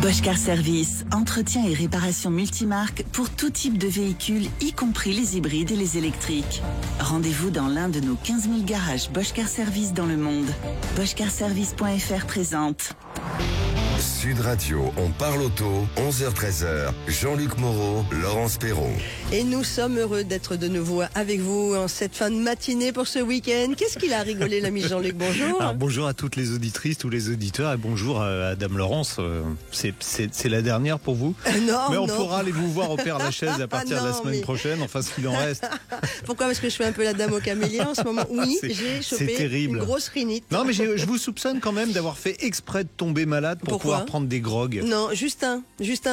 Bosch Car Service, entretien et réparation multimarque pour tout type de véhicules, y compris les hybrides et les électriques. Rendez-vous dans l'un de nos 15 000 garages Bosch Car Service dans le monde. BoschCarService.fr présente. Sud Radio, on parle auto, 11h-13h, Jean-Luc Moreau, Laurence Perron. Et nous sommes heureux d'être de nouveau avec vous en cette fin de matinée pour ce week-end. Qu'est-ce qu'il a rigolé l'ami Jean-Luc, bonjour. Alors, bonjour à toutes les auditrices, tous les auditeurs et bonjour à Dame Laurence. C'est la dernière pour vous? Non, mais on non. pourra aller vous voir au Père-Lachaise à partir de la semaine prochaine, enfin ce qu'il en reste. Pourquoi? Parce que je fais un peu la dame au camélia en ce moment. Oui, j'ai c'est chopé terrible. une grosse rhinite. Non mais je vous soupçonne quand même d'avoir fait exprès de tomber malade pour pouvoir prendre des grogues. Non, Justin,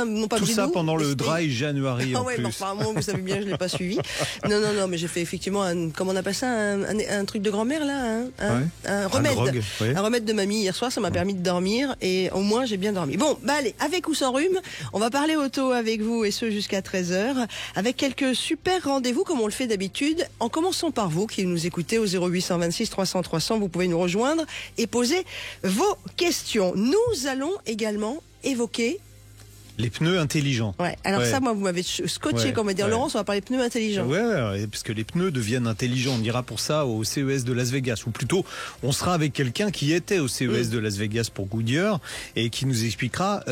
non pas Tout Bridou, ça pendant le c'était... dry January en plus. Bon, apparemment, vous savez bien, je ne l'ai pas suivi. Non, mais j'ai fait effectivement comment on appelle ça, un truc de grand-mère là, un remède. Un remède de mamie hier soir, ça m'a permis de dormir et au moins j'ai bien dormi. Bon, allez, avec ou sans rhume, on va parler auto avec vous et ce jusqu'à 13h, avec quelques super rendez-vous comme on le fait d'habitude, en commençant par vous qui nous écoutez au 0826 300 300, vous pouvez nous rejoindre et poser vos questions. Nous allons également évoquer les pneus intelligents. Ouais. Alors ça, moi, vous m'avez scotché quand on m'a dit Laurence, on va parler pneus intelligents. Ouais, parce que les pneus deviennent intelligents. On ira pour ça au CES de Las Vegas, ou plutôt, on sera avec quelqu'un qui était au CES de Las Vegas pour Goodyear et qui nous expliquera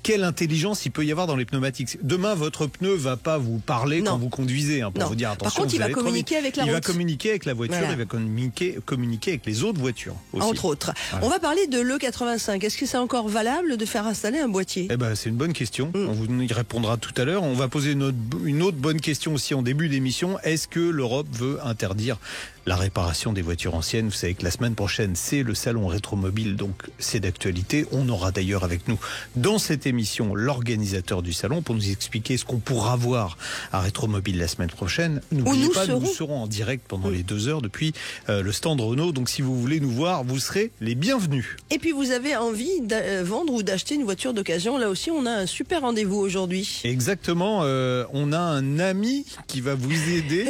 quelle intelligence il peut y avoir dans les pneumatiques. Demain, votre pneu va pas vous parler quand vous conduisez, pour vous dire attention. Par contre, il va communiquer avec la route. Il va communiquer avec la voiture, il va communiquer avec les autres voitures aussi. Entre autres. Voilà. On va parler de l'E85. Est-ce que c'est encore valable de faire installer un boîtier? C'est une bonne question. On vous y répondra tout à l'heure. On va poser une autre bonne question aussi en début d'émission. Est-ce que l'Europe veut interdire la réparation des voitures anciennes? Vous savez que la semaine prochaine, c'est le salon Rétromobile, donc c'est d'actualité. On aura d'ailleurs avec nous dans cette émission l'organisateur du salon pour nous expliquer ce qu'on pourra voir à Rétromobile la semaine prochaine. N'oubliez pas, nous serons en direct pendant les 2 heures depuis le stand Renault. Donc si vous voulez nous voir, vous serez les bienvenus. Et puis vous avez envie de vendre ou d'acheter une voiture d'occasion. Là aussi, on a un super rendez-vous aujourd'hui. Exactement. On a un ami qui va vous aider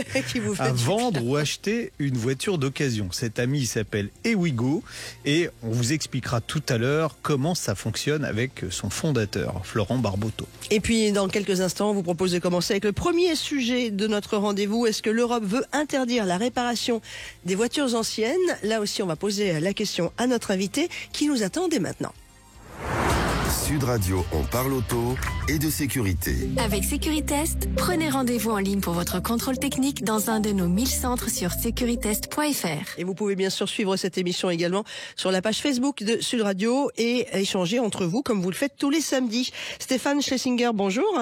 à vendre ou acheter une voiture d'occasion. Cet ami il s'appelle Ewigo et on vous expliquera tout à l'heure comment ça fonctionne avec son fondateur, Florent Barbotto. Et puis dans quelques instants, on vous propose de commencer avec le premier sujet de notre rendez-vous. Est-ce que l'Europe veut interdire la réparation des voitures anciennes? Là aussi, on va poser la question à notre invité qui nous attend dès maintenant. Sud Radio, on parle auto et de sécurité. Avec Sécuritest, prenez rendez-vous en ligne pour votre contrôle technique dans un de nos 1000 centres sur securitest.fr. Et vous pouvez bien sûr suivre cette émission également sur la page Facebook de Sud Radio et échanger entre vous comme vous le faites tous les samedis. Stéphane Schlesinger, bonjour.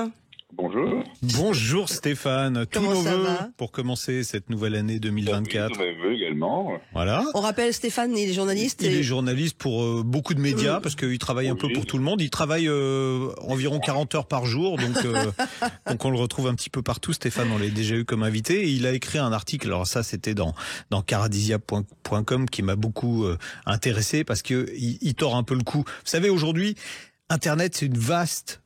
Bonjour. Bonjour Stéphane. Tous nos vœux pour commencer cette nouvelle année 2024. Tous mes vœux également. Voilà. On rappelle Stéphane, il est journaliste. Il est journaliste pour beaucoup de médias parce qu'il travaille un peu pour tout le monde. Il travaille environ 40 heures par jour, donc on le retrouve un petit peu partout. Stéphane, on l'a déjà eu comme invité et il a écrit un article. Alors ça, c'était dans caradisia.com qui m'a beaucoup intéressé parce que il tord un peu le cou. Vous savez, aujourd'hui, Internet, c'est une vaste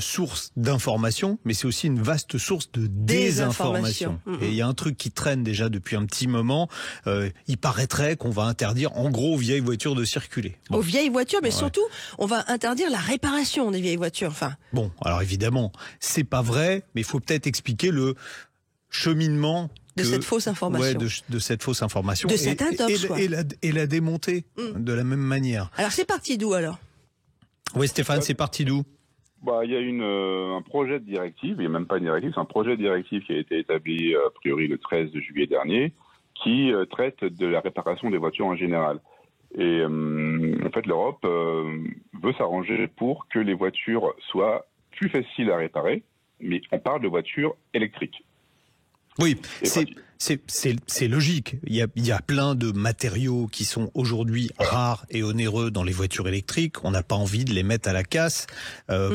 source d'information, mais c'est aussi une vaste source de désinformation. Et il y a un truc qui traîne déjà depuis un petit moment. Il paraîtrait qu'on va interdire, en gros, aux vieilles voitures de circuler. Aux vieilles voitures, mais surtout, on va interdire la réparation des vieilles voitures. Bon, alors évidemment, c'est pas vrai, mais il faut peut-être expliquer le cheminement de cette fausse information. De cette fausse information. De cette intox, et la démonter de la même manière. Alors c'est parti d'où alors? Oui Stéphane, c'est parti d'où? Il y a un projet de directive, il n'y a même pas une directive, c'est un projet de directive qui a été établi a priori le 13 juillet dernier, qui traite de la réparation des voitures en général. Et en fait, l'Europe veut s'arranger pour que les voitures soient plus faciles à réparer, mais on parle de voitures électriques. Oui, c'est logique. Il y a plein de matériaux qui sont aujourd'hui rares et onéreux dans les voitures électriques. On n'a pas envie de les mettre à la casse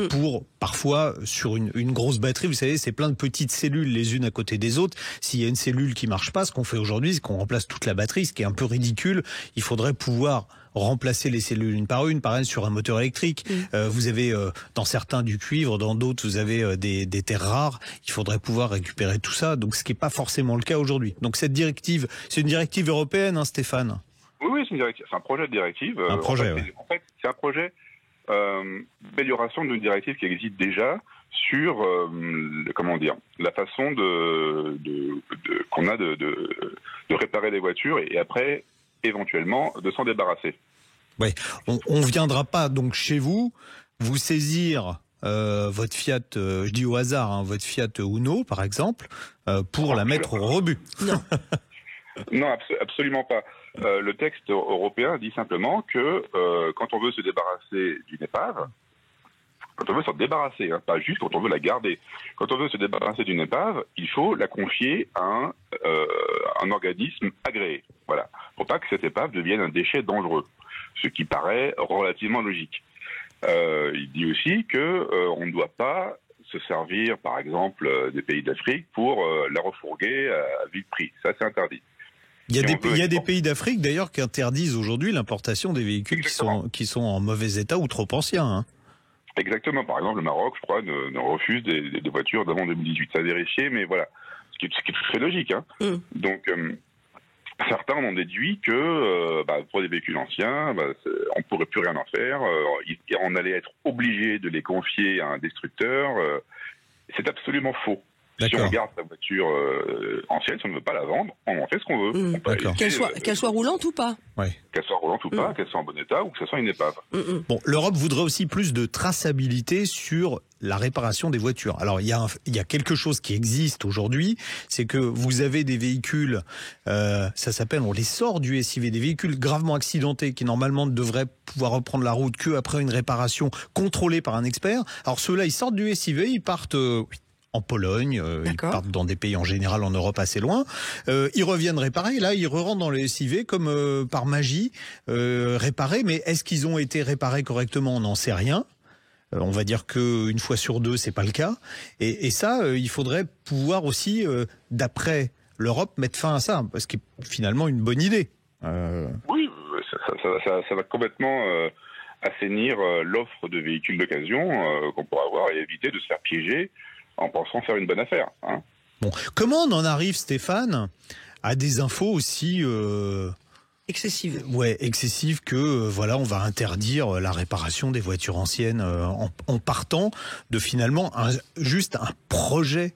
pour parfois sur une grosse batterie. Vous savez, c'est plein de petites cellules les unes à côté des autres. S'il y a une cellule qui marche pas, ce qu'on fait aujourd'hui, c'est qu'on remplace toute la batterie, ce qui est un peu ridicule. Il faudrait pouvoir remplacer les cellules une par une sur un moteur électrique. Vous avez dans certains du cuivre, dans d'autres vous avez des terres rares. Il faudrait pouvoir récupérer tout ça. Donc ce qui n'est pas forcément le cas aujourd'hui. Donc cette directive, c'est une directive européenne, Stéphane? Oui, c'est une directive. C'est un projet de directive. Un projet, en fait, c'est un projet d'amélioration d'une directive qui existe déjà sur la façon qu'on a de réparer les voitures et après éventuellement de s'en débarrasser. Ouais, on viendra pas donc chez vous saisir votre Fiat, je dis au hasard, votre Fiat Uno par exemple, pour la mettre au rebut. Non. Non, absolument pas. Le texte européen dit simplement que quand on veut se débarrasser d'une épave, quand on veut s'en débarrasser, pas juste quand on veut la garder. Quand on veut se débarrasser d'une épave, il faut la confier à un organisme agréé. Voilà, pour pas que cette épave devienne un déchet dangereux, ce qui paraît relativement logique. Il dit aussi que on ne doit pas se servir, par exemple, des pays d'Afrique pour la refourguer à vil prix. Ça, c'est interdit. Il y a des pays d'Afrique d'ailleurs qui interdisent aujourd'hui l'importation des véhicules qui sont en mauvais état ou trop anciens. Exactement. Par exemple, le Maroc, je crois, ne refuse des voitures d'avant 2018. Ça a vérifié, mais voilà. Ce qui est très logique. Donc, certains en ont déduit que pour des véhicules anciens, on ne pourrait plus rien en faire. On allait être obligé de les confier à un destructeur. C'est absolument faux. D'accord. Si on garde sa voiture ancienne, si on ne veut pas la vendre, on en fait ce qu'on veut. D'accord. Qu'elle soit roulante ou pas. Ouais. Qu'elle soit roulante ou pas, qu'elle soit en bon état ou que ce soit une épave. Bon, l'Europe voudrait aussi plus de traçabilité sur la réparation des voitures. Alors, il y a quelque chose qui existe aujourd'hui, c'est que vous avez des véhicules, ça s'appelle, on les sort du SIV, des véhicules gravement accidentés qui normalement ne devraient pouvoir reprendre la route qu'après une réparation contrôlée par un expert. Alors ceux-là, ils sortent du SIV, ils partent en Pologne, ils partent dans des pays en général en Europe assez loin, ils reviennent réparer, là ils rentrent dans le SIV comme par magie, réparés, mais est-ce qu'ils ont été réparés correctement? On n'en sait rien. On va dire qu'une fois sur deux, c'est pas le cas. Et ça, il faudrait pouvoir aussi, d'après l'Europe, mettre fin à ça, parce que finalement une bonne idée. Oui, ça va complètement assainir l'offre de véhicules d'occasion qu'on pourra avoir et éviter de se faire piéger en pensant faire une bonne affaire. Bon, comment on en arrive, Stéphane, à des infos aussi excessives? Ouais, excessives que voilà, on va interdire la réparation des voitures anciennes en partant de finalement juste un projet.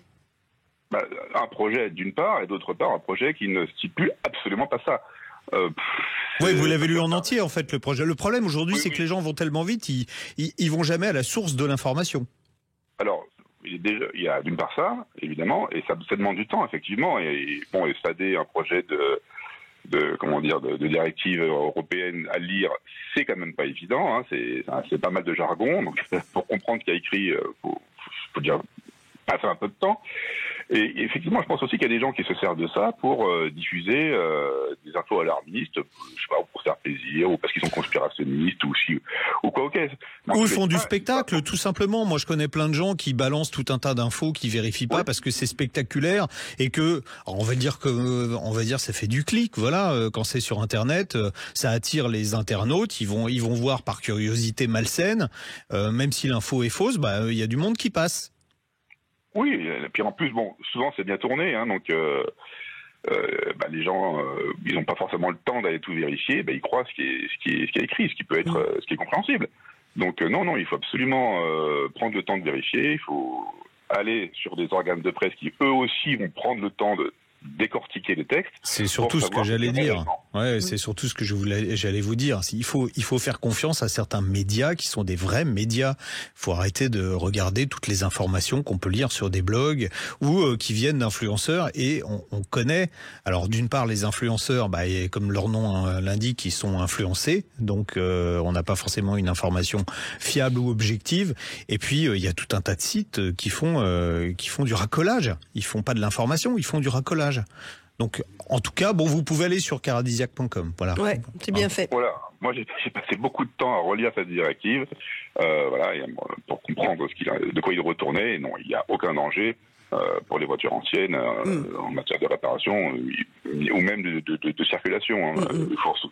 Un projet d'une part et d'autre part un projet qui ne stipule absolument pas ça. Oui, vous l'avez lu en entier en fait le projet. Le problème aujourd'hui, c'est que les gens vont tellement vite, ils vont jamais à la source de l'information. Alors. Il y a d'une part ça, évidemment, et ça demande du temps, effectivement. Et stader un projet de directive européenne à lire, c'est quand même pas évident. C'est pas mal de jargon. Donc, pour comprendre ce qu'il y a écrit, faut dire passer un peu de temps. Et effectivement, je pense aussi qu'il y a des gens qui se servent de ça pour diffuser des infos alarmistes, je sais pas, pour faire plaisir, ou parce qu'ils sont conspirationnistes, ou quoi, ok. Ou ils font du spectacle, tout simplement. Moi, je connais plein de gens qui balancent tout un tas d'infos, qui vérifient pas parce que c'est spectaculaire et que, on va dire ça fait du clic, voilà. Quand c'est sur Internet, ça attire les internautes. Ils vont voir par curiosité malsaine, même si l'info est fausse, il y a du monde qui passe. Oui, et puis en plus, souvent c'est bien tourné, donc les gens, ils n'ont pas forcément le temps d'aller tout vérifier, ils croient ce qui est écrit, ce qui peut être, ce qui est compréhensible. Donc non, il faut absolument prendre le temps de vérifier, il faut aller sur des organes de presse qui eux aussi vont prendre le temps de décortiquer les textes. C'est surtout ce que j'allais dire. Ouais, c'est surtout ce que j'allais vous dire. Il faut faire confiance à certains médias qui sont des vrais médias. Il faut arrêter de regarder toutes les informations qu'on peut lire sur des blogs ou qui viennent d'influenceurs et on connaît. Alors d'une part les influenceurs, comme leur nom l'indique, ils sont influencés, donc on n'a pas forcément une information fiable ou objective. Et puis il y a tout un tas de sites qui font du racolage. Ils font pas de l'information, ils font du racolage. Donc, en tout cas, vous pouvez aller sur caradisiac.com. Voilà. Ouais, c'est bien fait. Voilà. Moi, j'ai passé beaucoup de temps à relire cette directive, pour comprendre de quoi il retournait. Non, il n'y a aucun danger pour les voitures anciennes en matière de réparation ou même de circulation.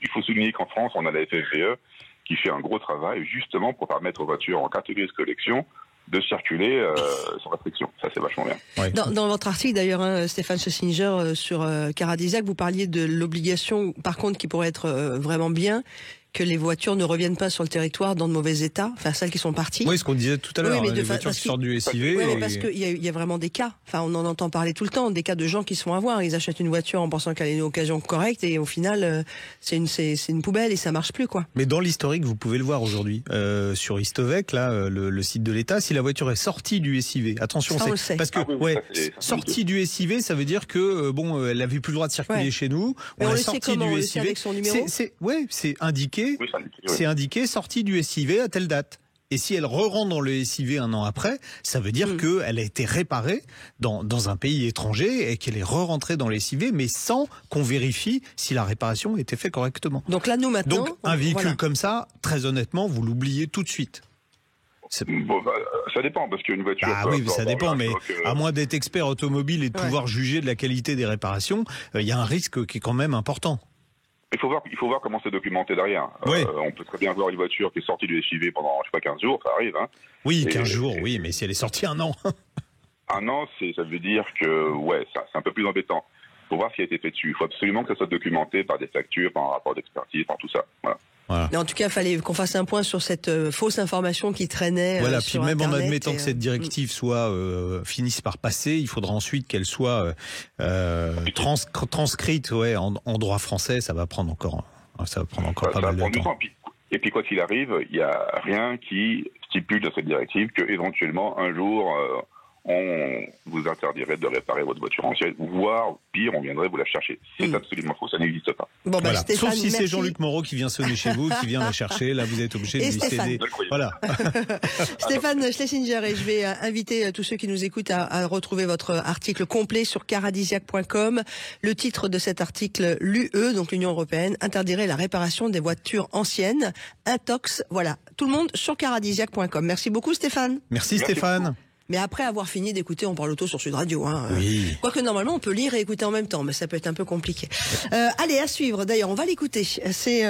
Il faut souligner qu'en France, on a la FFVE qui fait un gros travail justement pour permettre aux voitures en catégorie de collection de circuler sans restriction. Ça, c'est vachement bien. Ouais. Dans votre article, d'ailleurs, Stéphane Schlesinger, sur Caradisiac, vous parliez de l'obligation, par contre, qui pourrait être vraiment bien, que les voitures ne reviennent pas sur le territoire dans de mauvais état, enfin celles qui sont parties. Oui, ce qu'on disait tout à l'heure, les voitures qui sortent du SIV. Oui, mais parce qu'il y a vraiment des cas, enfin on en entend parler tout le temps, des cas de gens qui se font avoir, ils achètent une voiture en pensant qu'elle a une occasion correcte et au final c'est une poubelle et ça marche plus quoi. Mais dans l'historique, vous pouvez le voir aujourd'hui, sur Istovec, là, le site de l'État, si la voiture est sortie du SIV, attention, c'est parce que sortie du SIV, ça veut dire que elle n'avait plus le droit de circuler chez nous, on l'a sortie du SIV. Avec son numéro. C'est indiqué. C'est indiqué sortie du SIV à telle date. Et si elle re-rentre dans le SIV un an après, ça veut dire qu'elle a été réparée dans un pays étranger et qu'elle est re-rentrée dans le SIV, mais sans qu'on vérifie si la réparation était faite correctement. Donc là, nous maintenant... Donc un véhicule comme ça, très honnêtement, vous l'oubliez tout de suite. Bon, ça dépend, parce qu'une voiture... Ah oui, ça dépend, mais à moins d'être expert automobile et de pouvoir juger de la qualité des réparations, il y a un risque qui est quand même important. Il faut voir comment c'est documenté derrière. On peut très bien voir une voiture qui est sortie du SUV pendant, 15 jours, ça arrive. Hein. Oui, 15 jours, oui, mais si elle est sortie un an. Un an, ça veut dire que, c'est un peu plus embêtant. Il faut voir ce qui a été fait dessus. Il faut absolument que ça soit documenté par des factures, par un rapport d'expertise, par tout ça. Voilà. Mais en tout cas, il fallait qu'on fasse un point sur cette fausse information qui traînait puis sur même Internet en admettant que cette directive soit finisse par passer, il faudra ensuite qu'elle soit transcrite en droit français. Ça va prendre encore pas mal de temps. Et puis quoi qu'il arrive, il n'y a rien qui stipule dans cette directive que éventuellement un jour on vous interdirait de réparer votre voiture ancienne, voire pire, on viendrait vous la chercher. C'est absolument faux, ça n'existe pas. Bon, voilà. Stéphane, sauf si c'est Jean-Luc Moreau qui vient sonner chez vous, qui vient la chercher, là vous êtes obligé de lui céder. Voilà. Stéphane Schlesinger, et je vais inviter tous ceux qui nous écoutent à retrouver votre article complet sur caradisiac.com. Le titre de cet article, l'UE, donc l'Union européenne, interdirait la réparation des voitures anciennes. Intox, voilà. Tout le monde sur caradisiac.com. Merci beaucoup Stéphane. Merci Stéphane. Mais après avoir fini d'écouter On parle auto sur Sud Radio. Oui. Quoique normalement on peut lire et écouter en même temps, mais ça peut être un peu compliqué. Allez, à suivre. D'ailleurs, on va l'écouter. C'est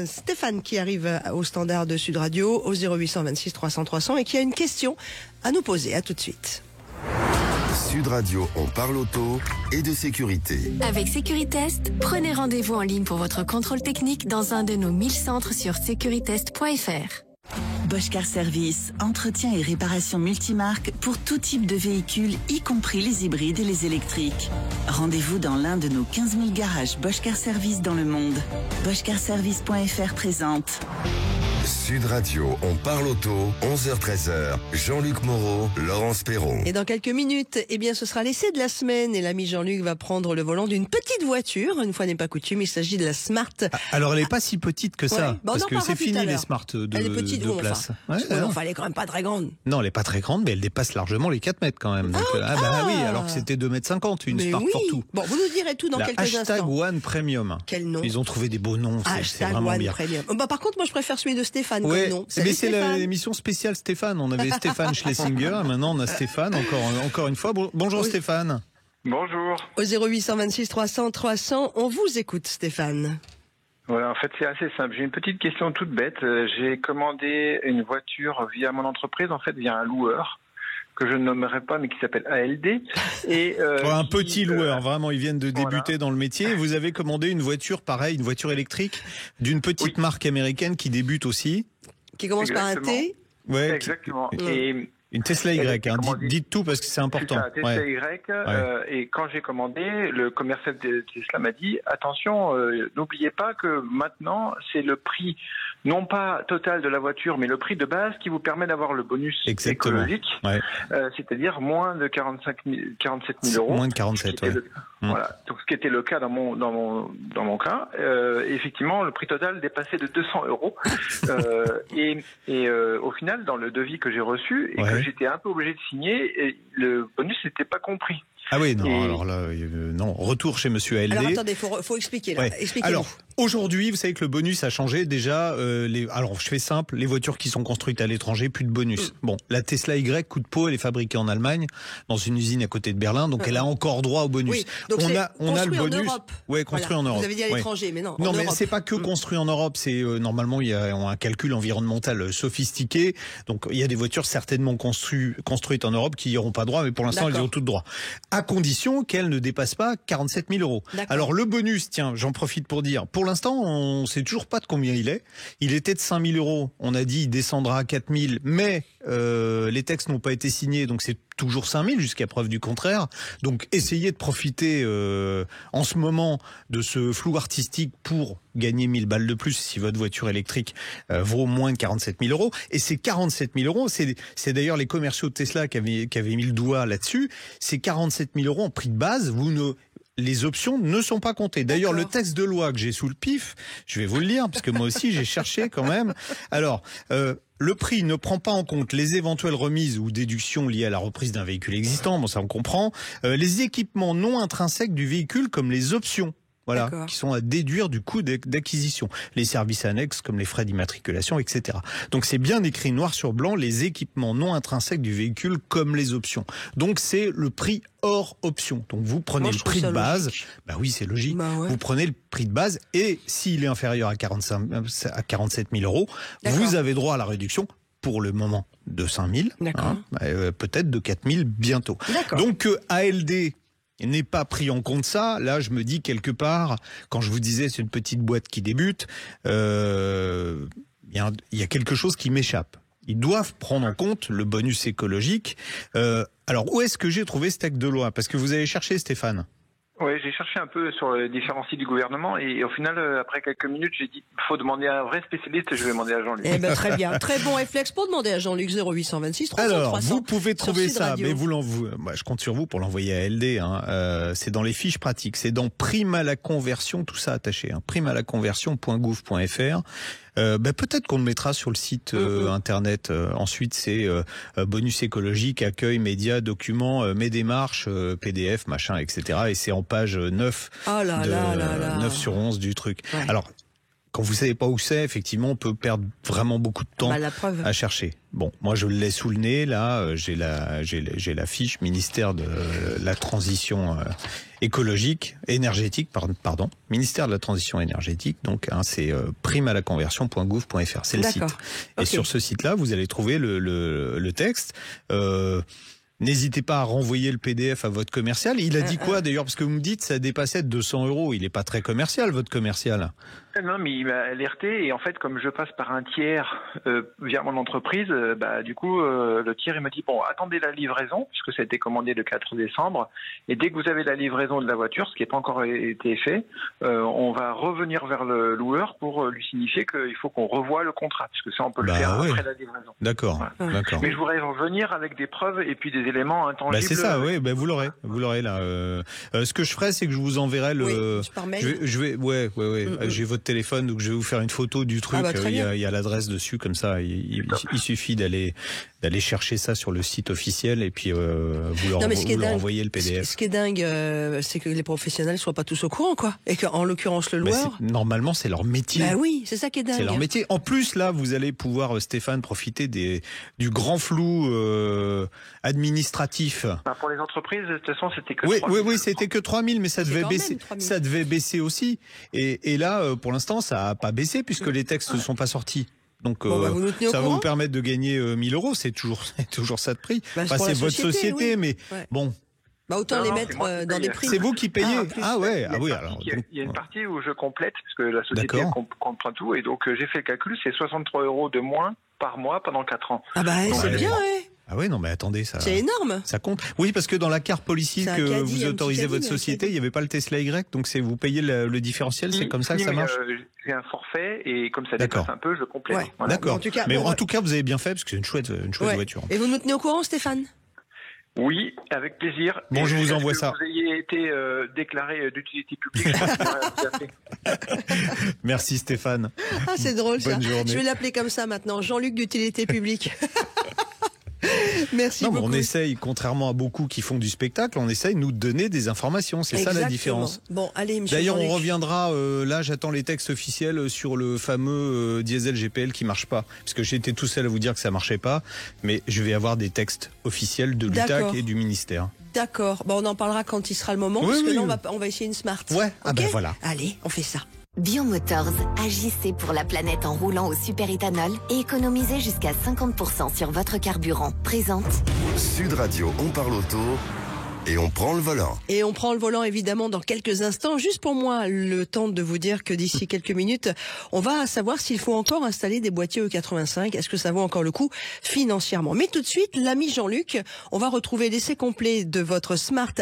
Stéphane qui arrive au standard de Sud Radio au 0826 300 300 et qui a une question à nous poser. À tout de suite. Sud Radio, on parle auto et de sécurité. Avec Sécuritest, prenez rendez-vous en ligne pour votre contrôle technique dans un de nos 1000 centres sur securitest.fr. Bosch Car Service, entretien et réparation multimarque pour tout type de véhicules, y compris les hybrides et les électriques. Rendez-vous dans l'un de nos 15 000 garages Bosch Car Service dans le monde. BoschCarService.fr présente. Sud Radio, on parle auto, 11h-13h, Jean-Luc Moreau, Laurence Perron. Et dans quelques minutes, ce sera l'essai de la semaine et l'ami Jean-Luc va prendre le volant d'une petite voiture. Une fois n'est pas coutume, il s'agit de la Smart. Alors elle n'est pas si petite que ça, parce que c'est fini les Smart de place. Elle est quand même pas très grande. Non, elle n'est pas très grande, mais elle dépasse largement les 4 mètres quand même. Donc, oui, alors que c'était 2,50 m, une Smart pour tout. Bon, vous nous direz tout dans quelques instants. Hashtag One Premium. Quel nom? Ils ont trouvé des beaux noms, c'est vraiment bien. Premium. Par contre, moi je préfère celui de Stéphane comme nom. Mais c'est l'émission spéciale Stéphane. On avait Stéphane Schlesinger, maintenant on a Stéphane, encore une fois. Bonjour Stéphane. Bonjour. Au 0826 300 300, on vous écoute Stéphane. Ouais, en fait, c'est assez simple. J'ai une petite question toute bête. J'ai commandé une voiture via mon entreprise, en fait, via un loueur que je ne nommerai pas, mais qui s'appelle ALD. Et un petit loueur, vraiment, ils viennent de débuter dans le métier. Vous avez commandé une voiture, pareil, une voiture électrique d'une petite marque américaine qui débute aussi. Qui commence par un T. Ouais, exactement. Et une Tesla Y, dites tout parce que c'est important. C'est ça, Tesla Y, et quand j'ai commandé, le commercial de Tesla m'a dit, attention, n'oubliez pas que maintenant, c'est le prix, non pas total de la voiture, mais le prix de base qui vous permet d'avoir le bonus écologique, c'est-à-dire moins de 47 000 euros. Moins de 47, Voilà, donc ce qui était le cas dans mon cas. Effectivement, le prix total dépassait de 200 euros. Et au final, dans le devis que j'ai reçu, et que j'étais un peu obligé de signer, le bonus n'était pas compris. Ah oui, non, alors là, non, retour chez Monsieur ALD. Alors attendez, faut expliquer là. Expliquez-nous. Alors, aujourd'hui, vous savez que le bonus a changé déjà. Alors, je fais simple, les voitures qui sont construites à l'étranger, plus de bonus. Bon, la Tesla Y coup de peau, elle est fabriquée en Allemagne, dans une usine à côté de Berlin, donc elle a encore droit au bonus. Oui, donc on a le bonus. Construit en Europe. Vous avez dit à l'étranger, mais non. Non, mais Europe. c'est pas que construit en Europe. C'est normalement il y a un calcul environnemental sophistiqué. Donc il y a des voitures certainement construites en Europe qui n'y auront pas droit, mais pour l'instant elles y ont toutes droit. À condition qu'elles ne dépassent pas 47 000 euros. Alors le bonus, tiens, j'en profite pour dire, pour l'instant, on sait toujours pas de combien il est. Il était de 5 000 €. On a dit il descendra à 4 000, mais les textes n'ont pas été signés, donc c'est toujours 5 000 jusqu'à preuve du contraire. Donc essayez de profiter en ce moment de ce flou artistique pour gagner 1000 balles de plus si votre voiture électrique vaut moins de 47 000 €. Et ces 47 000 €, c'est d'ailleurs les commerciaux de Tesla qui avaient mis le doigt là-dessus. Ces 47 000 € en prix de base, les options ne sont pas comptées. D'ailleurs, le texte de loi que j'ai sous le pif, je vais vous le lire, parce que moi aussi j'ai cherché quand même. Alors, le prix ne prend pas en compte les éventuelles remises ou déductions liées à la reprise d'un véhicule existant, bon ça on comprend, les équipements non intrinsèques du véhicule comme les options. Voilà, qui sont à déduire du coût d'acquisition. Les services annexes comme les frais d'immatriculation, etc. Donc c'est bien écrit noir sur blanc, les équipements non intrinsèques du véhicule comme les options. Donc c'est le prix hors option. Donc vous prenez le prix de base. Logique. Bah oui, c'est logique. Bah ouais. Vous prenez le prix de base et s'il est inférieur à 47 000 €, vous avez droit à la réduction pour le moment de 5 000, peut-être de 4 000 bientôt. Donc ALD n'est pas pris en compte ça. Là, je me dis quelque part, quand je vous disais c'est une petite boîte qui débute, il y a quelque chose qui m'échappe. Ils doivent prendre en compte le bonus écologique. Alors, où est-ce que j'ai trouvé ce texte de loi? Parce que vous avez cherché, Stéphane. Oui, j'ai cherché un peu sur les différents sites du gouvernement et au final, après quelques minutes, j'ai dit faut demander à un vrai spécialiste. Je vais demander à Jean-Luc. Eh ben très bien, très bon réflexe pour demander à Jean-Luc. 0826 300 Alors, 300. Vous pouvez trouver ça, mais moi, je compte sur vous pour l'envoyer à LD. C'est dans les fiches pratiques, c'est dans prime à la conversion, tout ça attaché. primealaconversion.gouv.fr. Peut-être qu'on le mettra sur le site internet. Ensuite, c'est bonus écologique, accueil, médias, documents, mes démarches, PDF, machin, etc. Et c'est en page 9, 9 sur 11 du truc. Ouais. Alors, quand vous savez pas où c'est, effectivement, on peut perdre vraiment beaucoup de temps à chercher. Bon, moi je l'ai sous le nez, là, j'ai la fiche ministère de la transition énergétique, ministère de la transition énergétique, donc c'est primealaconversion.gouv.fr, c'est le site. Et sur ce site-là, vous allez trouver le texte. N'hésitez pas à renvoyer le PDF à votre commercial. Il a dit quoi d'ailleurs? Parce que vous me dites ça dépassait de 200 €. Il n'est pas très commercial, votre commercial. Non, mais il m'a alerté et en fait, comme je passe par un tiers via mon entreprise, du coup, le tiers il m'a dit bon, attendez la livraison puisque ça a été commandé le 4 décembre et dès que vous avez la livraison de la voiture, ce qui n'a pas encore été fait, on va revenir vers le loueur pour lui signifier qu'il faut qu'on revoie le contrat puisque ça on peut le faire après la livraison. D'accord, voilà. D'accord. Mais je voudrais revenir avec des preuves et puis des éléments intangibles. C'est ça, oui, vous l'aurez là. Ce que je ferai, c'est que je vous enverrai le. Par mail. J'ai votre téléphone, donc je vais vous faire une photo du truc. Il y a l'adresse dessus, comme ça. Il suffit d'aller chercher ça sur le site officiel et puis vous leur envoyez le PDF. Ce qui est dingue, c'est que les professionnels soient pas tous au courant, quoi. Et qu'en l'occurrence le loueur. Normalement, c'est leur métier. Bah oui, c'est ça qui est dingue. C'est leur métier. En plus, là, vous allez pouvoir, Stéphane, profiter du grand flou administratif. Pour les entreprises, de toute façon, c'était que 3 000. Oui, c'était que 3 000, mais ça devait baisser. Ça devait baisser aussi. Et là, pour l'instant, ça a pas baissé puisque les textes ne sont pas sortis. Donc ça va vous permettre de gagner 1 000 €. C'est toujours ça de prix. C'est votre société, mais bon. Autant les mettre dans des prix. C'est vous qui payez. Alors, il y a une partie où je complète, parce que la société comprend tout, et donc j'ai fait le calcul, c'est 63 € de moins par mois pendant 4 ans. C'est bien, Ah oui, non mais attendez, ça. C'est énorme. Ça compte. Oui, parce que dans la carte policy que vous autorisez votre société, il n'y avait pas le Tesla Y, donc vous payez le différentiel, c'est comme ça que ça marche. J'ai un forfait et comme ça dépasse un peu, je complète. Ouais. Voilà. D'accord. En tout cas, vous avez bien fait parce que c'est une chouette voiture. Et vous nous tenez au courant, Stéphane? Oui, avec plaisir. Bon, je vous envoie ça. Vous ayez été déclaré d'utilité publique. Merci Stéphane. C'est drôle ça. Bonne journée. Je vais l'appeler comme ça maintenant, Jean-Luc d'utilité publique. Merci beaucoup. On essaye, contrairement à beaucoup qui font du spectacle, on essaye nous de donner des informations. C'est ça la différence. Bon, allez, monsieur. D'ailleurs, Jean-Luc. on reviendra. Là, j'attends les textes officiels sur le fameux diesel GPL qui marche pas, parce que j'étais tout seul à vous dire que ça marchait pas. Mais je vais avoir des textes officiels de l'UTAC et du ministère. D'accord. On en parlera quand il sera le moment, parce que là, on va essayer une Smart. Ouais. Okay voilà. Allez, on fait ça. Biomotors, agissez pour la planète en roulant au superéthanol et économisez jusqu'à 50% sur votre carburant. Présente Sud Radio, on parle auto. Et on prend le volant. Et on prend le volant évidemment dans quelques instants. Juste pour moi, le temps de vous dire que d'ici quelques minutes, on va savoir s'il faut encore installer des boîtiers E85. Est-ce que ça vaut encore le coup financièrement? Mais tout de suite, l'ami Jean-Luc, on va retrouver l'essai complet de votre Smart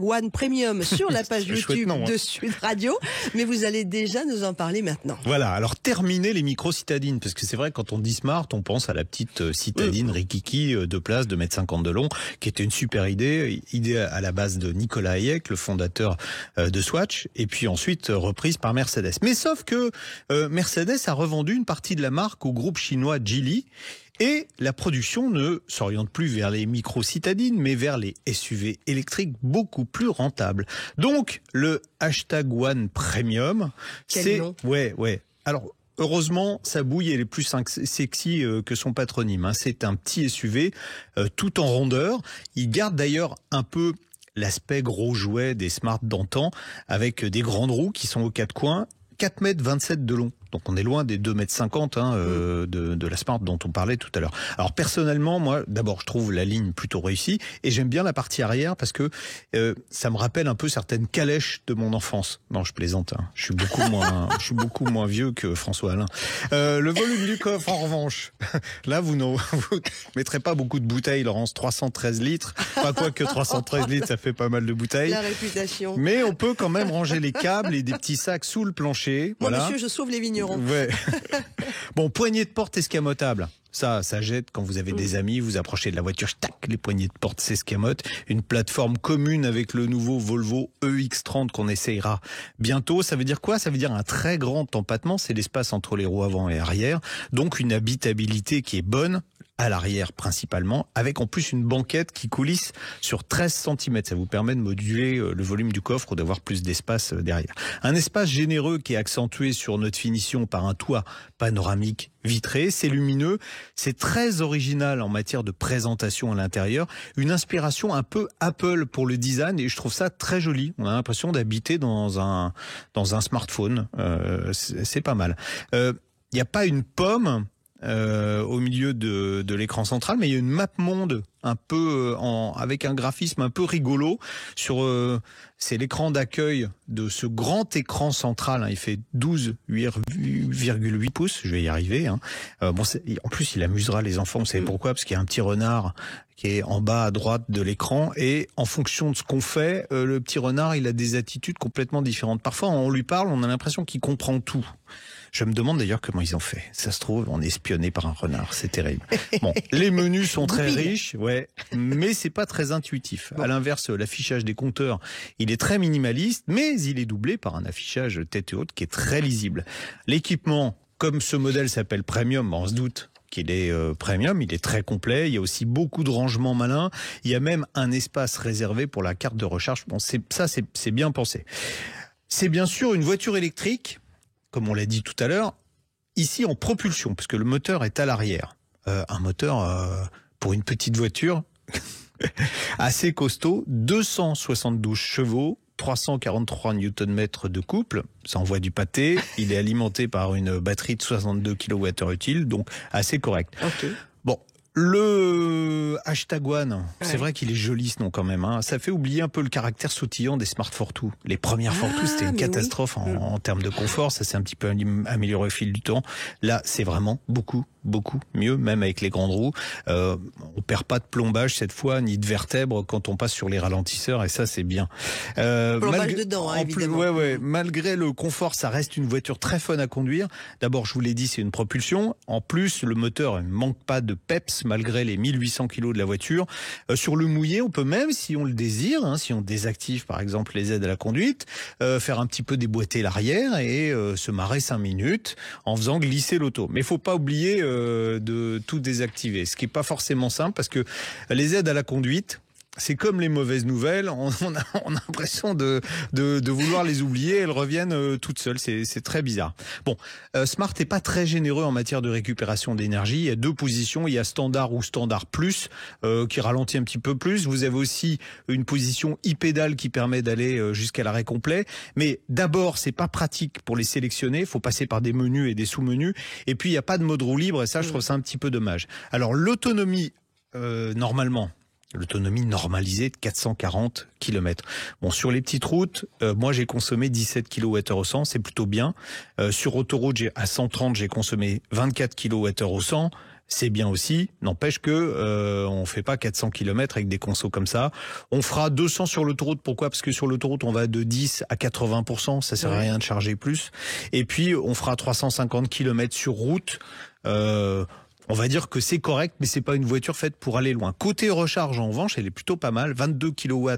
#One Premium sur la page YouTube de Sud Radio. Mais vous allez déjà nous en parler maintenant. Voilà, alors terminer les micro-citadines, parce que c'est vrai quand on dit Smart, on pense à la petite citadine rikiki de place, 2,50 m de long, qui était une super idée à la base de Nicolas Hayek, le fondateur de Swatch, et puis ensuite reprise par Mercedes. Mais sauf que Mercedes a revendu une partie de la marque au groupe chinois Geely, et la production ne s'oriente plus vers les micro-citadines, mais vers les SUV électriques beaucoup plus rentables. Donc, le #One Premium, c'est... Ouais. Alors, heureusement, sa bouille elle est plus sexy que son patronyme. C'est un petit SUV tout en rondeur. Il garde d'ailleurs un peu l'aspect gros jouet des Smart d'antan, avec des grandes roues qui sont aux quatre coins, 4,27 m de long. Donc on est loin des 2,50 m de la Smart dont on parlait tout à l'heure. Alors personnellement, moi, d'abord, je trouve la ligne plutôt réussie et j'aime bien la partie arrière parce que ça me rappelle un peu certaines calèches de mon enfance. Non, je plaisante. Je suis beaucoup moins vieux que François Alain. Le volume du coffre, en revanche, là, vous mettrez pas beaucoup de bouteilles, Laurence. 313 litres. Pas quoi que 313 litres, ça fait pas mal de bouteilles. La réputation. Mais on peut quand même ranger les câbles et des petits sacs sous le plancher. Moi, voilà. monsieur, je sauve les vignerons. Ouais. Bon, poignée de porte escamotable. Ça jette quand vous avez des amis, vous approchez de la voiture, tac, les poignées de porte s'escamotent. Une plateforme commune avec le nouveau Volvo EX30 qu'on essayera bientôt. Ça veut dire quoi? Ça veut dire un très grand empattement, c'est l'espace entre les roues avant et arrière. Donc une habitabilité qui est bonne, à l'arrière principalement, avec en plus une banquette qui coulisse sur 13 cm. Ça vous permet de moduler le volume du coffre ou d'avoir plus d'espace derrière. Un espace généreux qui est accentué sur notre finition par un toit panoramique vitré, c'est lumineux, c'est très original en matière de présentation à l'intérieur, une inspiration un peu Apple pour le design et je trouve ça très joli. On a l'impression d'habiter dans un smartphone, c'est pas mal. Il n'y a pas une pomme au milieu de l'écran central, mais il y a une map monde un peu avec un graphisme un peu rigolo sur c'est l'écran d'accueil de ce grand écran central. Il fait 12,8 pouces. Je vais y arriver. En plus, il amusera les enfants. Vous savez pourquoi? Parce qu'il y a un petit renard qui est en bas à droite de l'écran et en fonction de ce qu'on fait, le petit renard, il a des attitudes complètement différentes. Parfois, on lui parle, on a l'impression qu'il comprend tout. Je me demande d'ailleurs comment ils ont fait. Ça se trouve, on est espionné par un renard. C'est terrible. Bon, les menus sont très riches, ouais, mais c'est pas très intuitif. À l'inverse, l'affichage des compteurs, il est très minimaliste, mais il est doublé par un affichage tête haute qui est très lisible. L'équipement, comme ce modèle s'appelle Premium, on se doute qu'il est premium, il est très complet, il y a aussi beaucoup de rangements malins, il y a même un espace réservé pour la carte de recharge. Bon, c'est bien pensé. C'est bien sûr une voiture électrique, comme on l'a dit tout à l'heure, ici en propulsion, parce que le moteur est à l'arrière. Un moteur pour une petite voiture assez costaud, 272 chevaux, 343 Nm de couple, ça envoie du pâté. Il est alimenté par une batterie de 62 kWh utile, donc assez correct. Okay. Bon, le #One, c'est vrai qu'il est joli ce nom quand même. Ça fait oublier un peu le caractère sautillant des Smart Fortwo. Les premières Fortwo, c'était une catastrophe en termes de confort. Ça s'est un petit peu amélioré au fil du temps. Là, c'est vraiment beaucoup mieux, même avec les grandes roues. On perd pas de plombage cette fois, ni de vertèbres quand on passe sur les ralentisseurs, et ça c'est bien. Plombage dedans, évidemment. Ouais. Malgré le confort, ça reste une voiture très fun à conduire. D'abord, je vous l'ai dit, c'est une propulsion. En plus, le moteur ne manque pas de peps malgré les 1800 kg de la voiture. Sur le mouillé, on peut même, si on le désire, si on désactive par exemple les aides à la conduite, faire un petit peu déboîter l'arrière et se marrer 5 minutes en faisant glisser l'auto. Mais il faut pas oublier de tout désactiver, ce qui est pas forcément simple parce que les aides à la conduite, c'est comme les mauvaises nouvelles, on a l'impression de vouloir les oublier, elles reviennent toutes seules, c'est très bizarre. Bon, Smart n'est pas très généreux en matière de récupération d'énergie, il y a deux positions, il y a standard ou standard plus, qui ralentit un petit peu plus, vous avez aussi une position e-pédale qui permet d'aller jusqu'à l'arrêt complet, mais d'abord c'est pas pratique pour les sélectionner, il faut passer par des menus et des sous-menus, et puis il n'y a pas de mode roue libre, et ça je trouve ça un petit peu dommage. Alors l'autonomie, normalement, l'autonomie normalisée de 440 km. Bon, sur les petites routes, moi j'ai consommé 17 kWh au 100, c'est plutôt bien. Sur autoroute, à 130, j'ai consommé 24 kWh au 100. C'est bien aussi, n'empêche que on fait pas 400 km avec des consos comme ça. On fera 200 sur l'autoroute, pourquoi ? Parce que sur l'autoroute, on va de 10 à 80%, ça sert à rien de charger plus. Et puis, on fera 350 km sur route. On va dire que c'est correct, mais c'est pas une voiture faite pour aller loin. Côté recharge, en revanche, elle est plutôt pas mal. 22 kW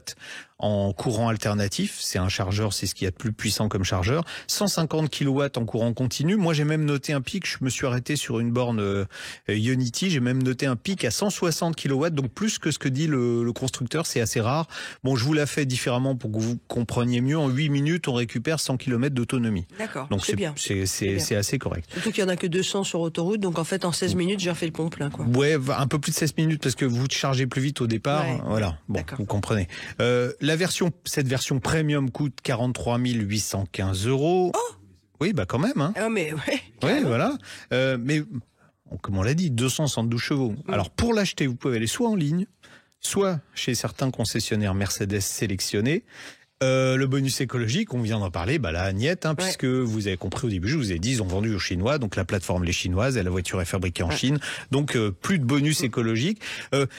en courant alternatif. C'est un chargeur, c'est ce qu'il y a de plus puissant comme chargeur. 150 kW en courant continu. Moi, j'ai même noté un pic. Je me suis arrêté sur une borne Ionity. J'ai même noté un pic à 160 kW. Donc, plus que ce que dit le constructeur. C'est assez rare. Bon, je vous la fais différemment pour que vous compreniez mieux. En 8 minutes, on récupère 100 km d'autonomie. D'accord. Donc, c'est bien. C'est assez correct. Surtout qu'il y en a que 200 sur autoroute. Donc, en fait, en 16 minutes, j'ai refait le pompe plein, quoi. Ouais, un peu plus de 16 minutes parce que vous chargez plus vite au départ. Ouais. Voilà. Bon, vous comprenez. Cette version premium coûte 43 815 €. Oh, oui, bah quand même. Hein. Ah, mais ouais. Ouais, voilà. Mais comme on l'a dit, 272 chevaux. Alors pour l'acheter, vous pouvez aller soit en ligne, soit chez certains concessionnaires Mercedes sélectionnés. Le bonus écologique, on vient d'en parler, bah la Agnette, puisque vous avez compris au début, je vous ai dit, ils ont vendu aux Chinois, donc la plateforme les chinoise, et la voiture est fabriquée en Chine, donc plus de bonus écologique.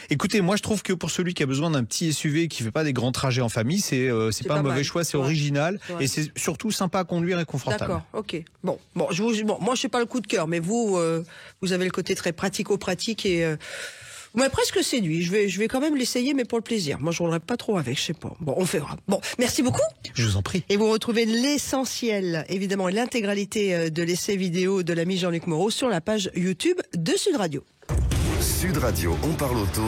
Écoutez, moi je trouve que pour celui qui a besoin d'un petit SUV qui fait pas des grands trajets en famille, c'est pas un mauvais choix, c'est original, et c'est surtout sympa à conduire et confortable. D'accord, ok. Bon, moi je sais pas le coup de cœur, mais vous avez le côté très pratico-pratique et vous m'avez presque séduit. Je vais quand même l'essayer, mais pour le plaisir. Moi, je roulerai pas trop avec, je sais pas. Bon, on verra. Bon, merci beaucoup. Je vous en prie. Et vous retrouvez l'essentiel, évidemment, l'intégralité de l'essai vidéo de l'ami Jean-Luc Moreau sur la page YouTube de Sud Radio. Sud Radio, on parle auto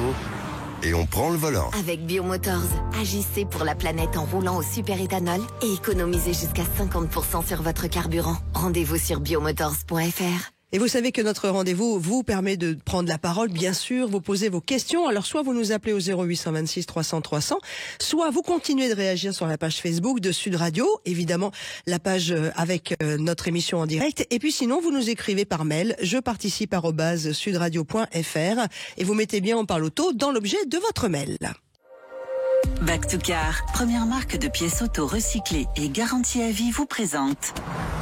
et on prend le volant. Avec Biomotors, agissez pour la planète en roulant au superéthanol et économisez jusqu'à 50% sur votre carburant. Rendez-vous sur biomotors.fr. Et vous savez que notre rendez-vous vous permet de prendre la parole, bien sûr, vous posez vos questions. Alors soit vous nous appelez au 0826 300 300, soit vous continuez de réagir sur la page Facebook de Sud Radio, évidemment la page avec notre émission en direct. Et puis sinon, vous nous écrivez par mail, jeparticipe@sudradio.fr et vous mettez bien On parle auto dans l'objet de votre mail. Back to Car, première marque de pièces auto recyclées et garantie à vie, vous présente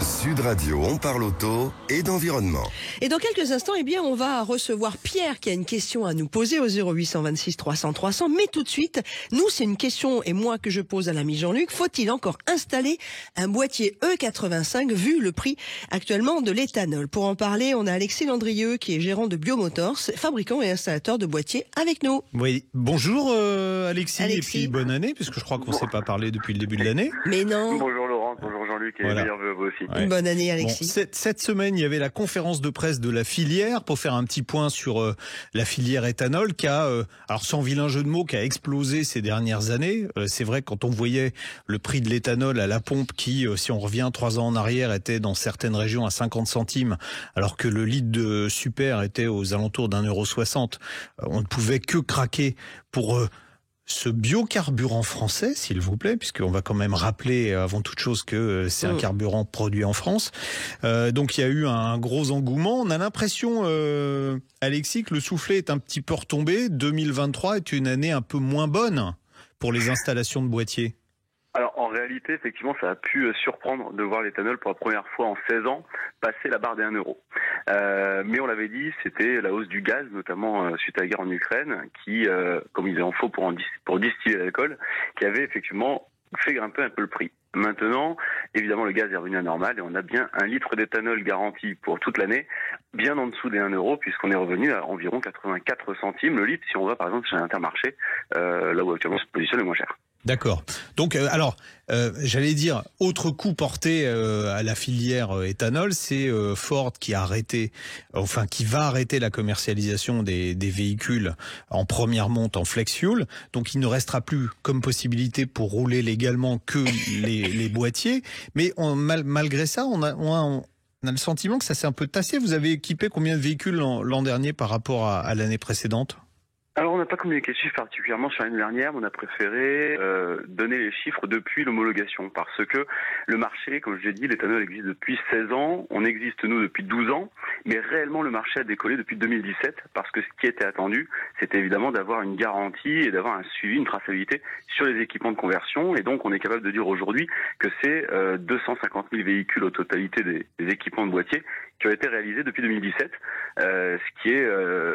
Sud Radio, on parle auto et d'environnement. Et dans quelques instants, eh bien, on va recevoir Pierre qui a une question à nous poser au 0826 300 300. Mais tout de suite, nous, c'est une question et moi que je pose à l'ami Jean-Luc. Faut-il encore installer un boîtier E85 vu le prix actuellement de l'éthanol? Pour en parler, on a Alexis Landrieux qui est gérant de Biomotors, fabricant et installateur de boîtiers avec nous. Oui, bonjour Alexis. Et puis bonne année, puisque je crois qu'on ne s'est pas parlé depuis le début de l'année. Mais non. Bonjour Laurent, bonjour Jean-Luc et meilleurs vœux vous aussi. Ouais. Une bonne année Alexis. Bon, cette semaine, il y avait la conférence de presse de la filière pour faire un petit point sur la filière éthanol qui a, alors sans vilain jeu de mots, qui a explosé ces dernières années. C'est vrai quand on voyait le prix de l'éthanol à la pompe qui, si on revient 3 ans en arrière, était dans certaines régions à 50 centimes, alors que le litre de super était aux alentours d'1,60 €. On ne pouvait que craquer pour ce biocarburant français, s'il vous plaît, puisqu'on va quand même rappeler avant toute chose que c'est un carburant produit en France. Donc il y a eu un gros engouement. On a l'impression, Alexis, que le soufflet est un petit peu retombé. 2023 est une année un peu moins bonne pour les installations de boîtiers. Alors en réalité, effectivement, ça a pu surprendre de voir l'éthanol pour la première fois en 16 ans passer la barre des 1 €. Mais on l'avait dit, c'était la hausse du gaz, notamment suite à la guerre en Ukraine, qui, comme il en faut pour distiller l'alcool, qui avait effectivement fait grimper un peu le prix. Maintenant, évidemment, le gaz est revenu à normal et on a bien 1 litre d'éthanol garanti pour toute l'année, bien en dessous des 1 € puisqu'on est revenu à environ 84 centimes le litre si on va par exemple chez Intermarché, là où actuellement se positionne le moins cher. D'accord. Donc, j'allais dire, autre coup porté à la filière éthanol, c'est Ford qui va arrêter la commercialisation des véhicules en première monte en flex fuel. Donc, il ne restera plus comme possibilité pour rouler légalement que les boîtiers. Mais malgré ça, on a le sentiment que ça s'est un peu tassé. Vous avez équipé combien de véhicules l'an dernier par rapport à l'année précédente ? Alors, on n'a pas communiqué de chiffres particulièrement sur l'année dernière, mais on a préféré donner les chiffres depuis l'homologation, parce que le marché, comme je l'ai dit, l'éthanol existe depuis 16 ans, on existe nous depuis 12 ans, mais réellement le marché a décollé depuis 2017, parce que ce qui était attendu, c'était évidemment d'avoir une garantie et d'avoir un suivi, une traçabilité sur les équipements de conversion, et donc on est capable de dire aujourd'hui que c'est 250 000 véhicules au totalité des équipements de boîtier qui ont été réalisés depuis 2017, ce qui est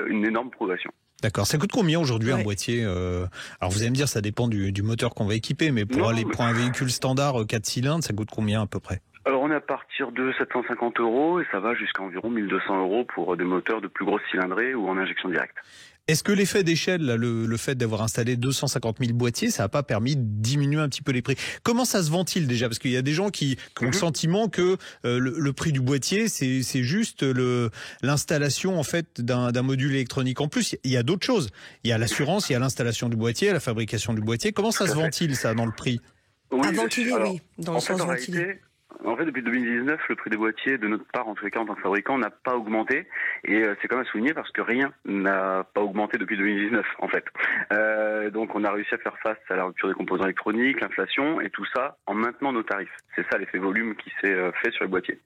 une énorme progression. D'accord. Ça coûte combien aujourd'hui un boîtier Alors vous allez me dire, ça dépend du moteur qu'on va équiper, mais pour un véhicule standard 4 cylindres, ça coûte combien à peu près? Alors on est à partir de 750 € et ça va jusqu'à environ 1200 € pour des moteurs de plus grosse cylindrée ou en injection directe. Est-ce que l'effet d'échelle, le fait d'avoir installé 250 000 boîtiers, ça n'a pas permis de diminuer un petit peu les prix? Comment ça se ventile déjà? Parce qu'il y a des gens qui ont le sentiment que le prix du boîtier, c'est juste l'installation en fait d'un module électronique. En plus, il y a d'autres choses. Il y a l'assurance, il y a l'installation du boîtier, la fabrication du boîtier. Comment ça se ventile ça dans le prix? À ventiler, oui, dans le sens ventiler. En fait, depuis 2019, le prix des boîtiers, de notre part, en tous les cas, en tant que fabricant, n'a pas augmenté. Et c'est quand même à souligner parce que rien n'a pas augmenté depuis 2019, en fait. Donc, on a réussi à faire face à la rupture des composants électroniques, l'inflation, et tout ça en maintenant nos tarifs. C'est ça l'effet volume qui s'est fait sur les boîtiers.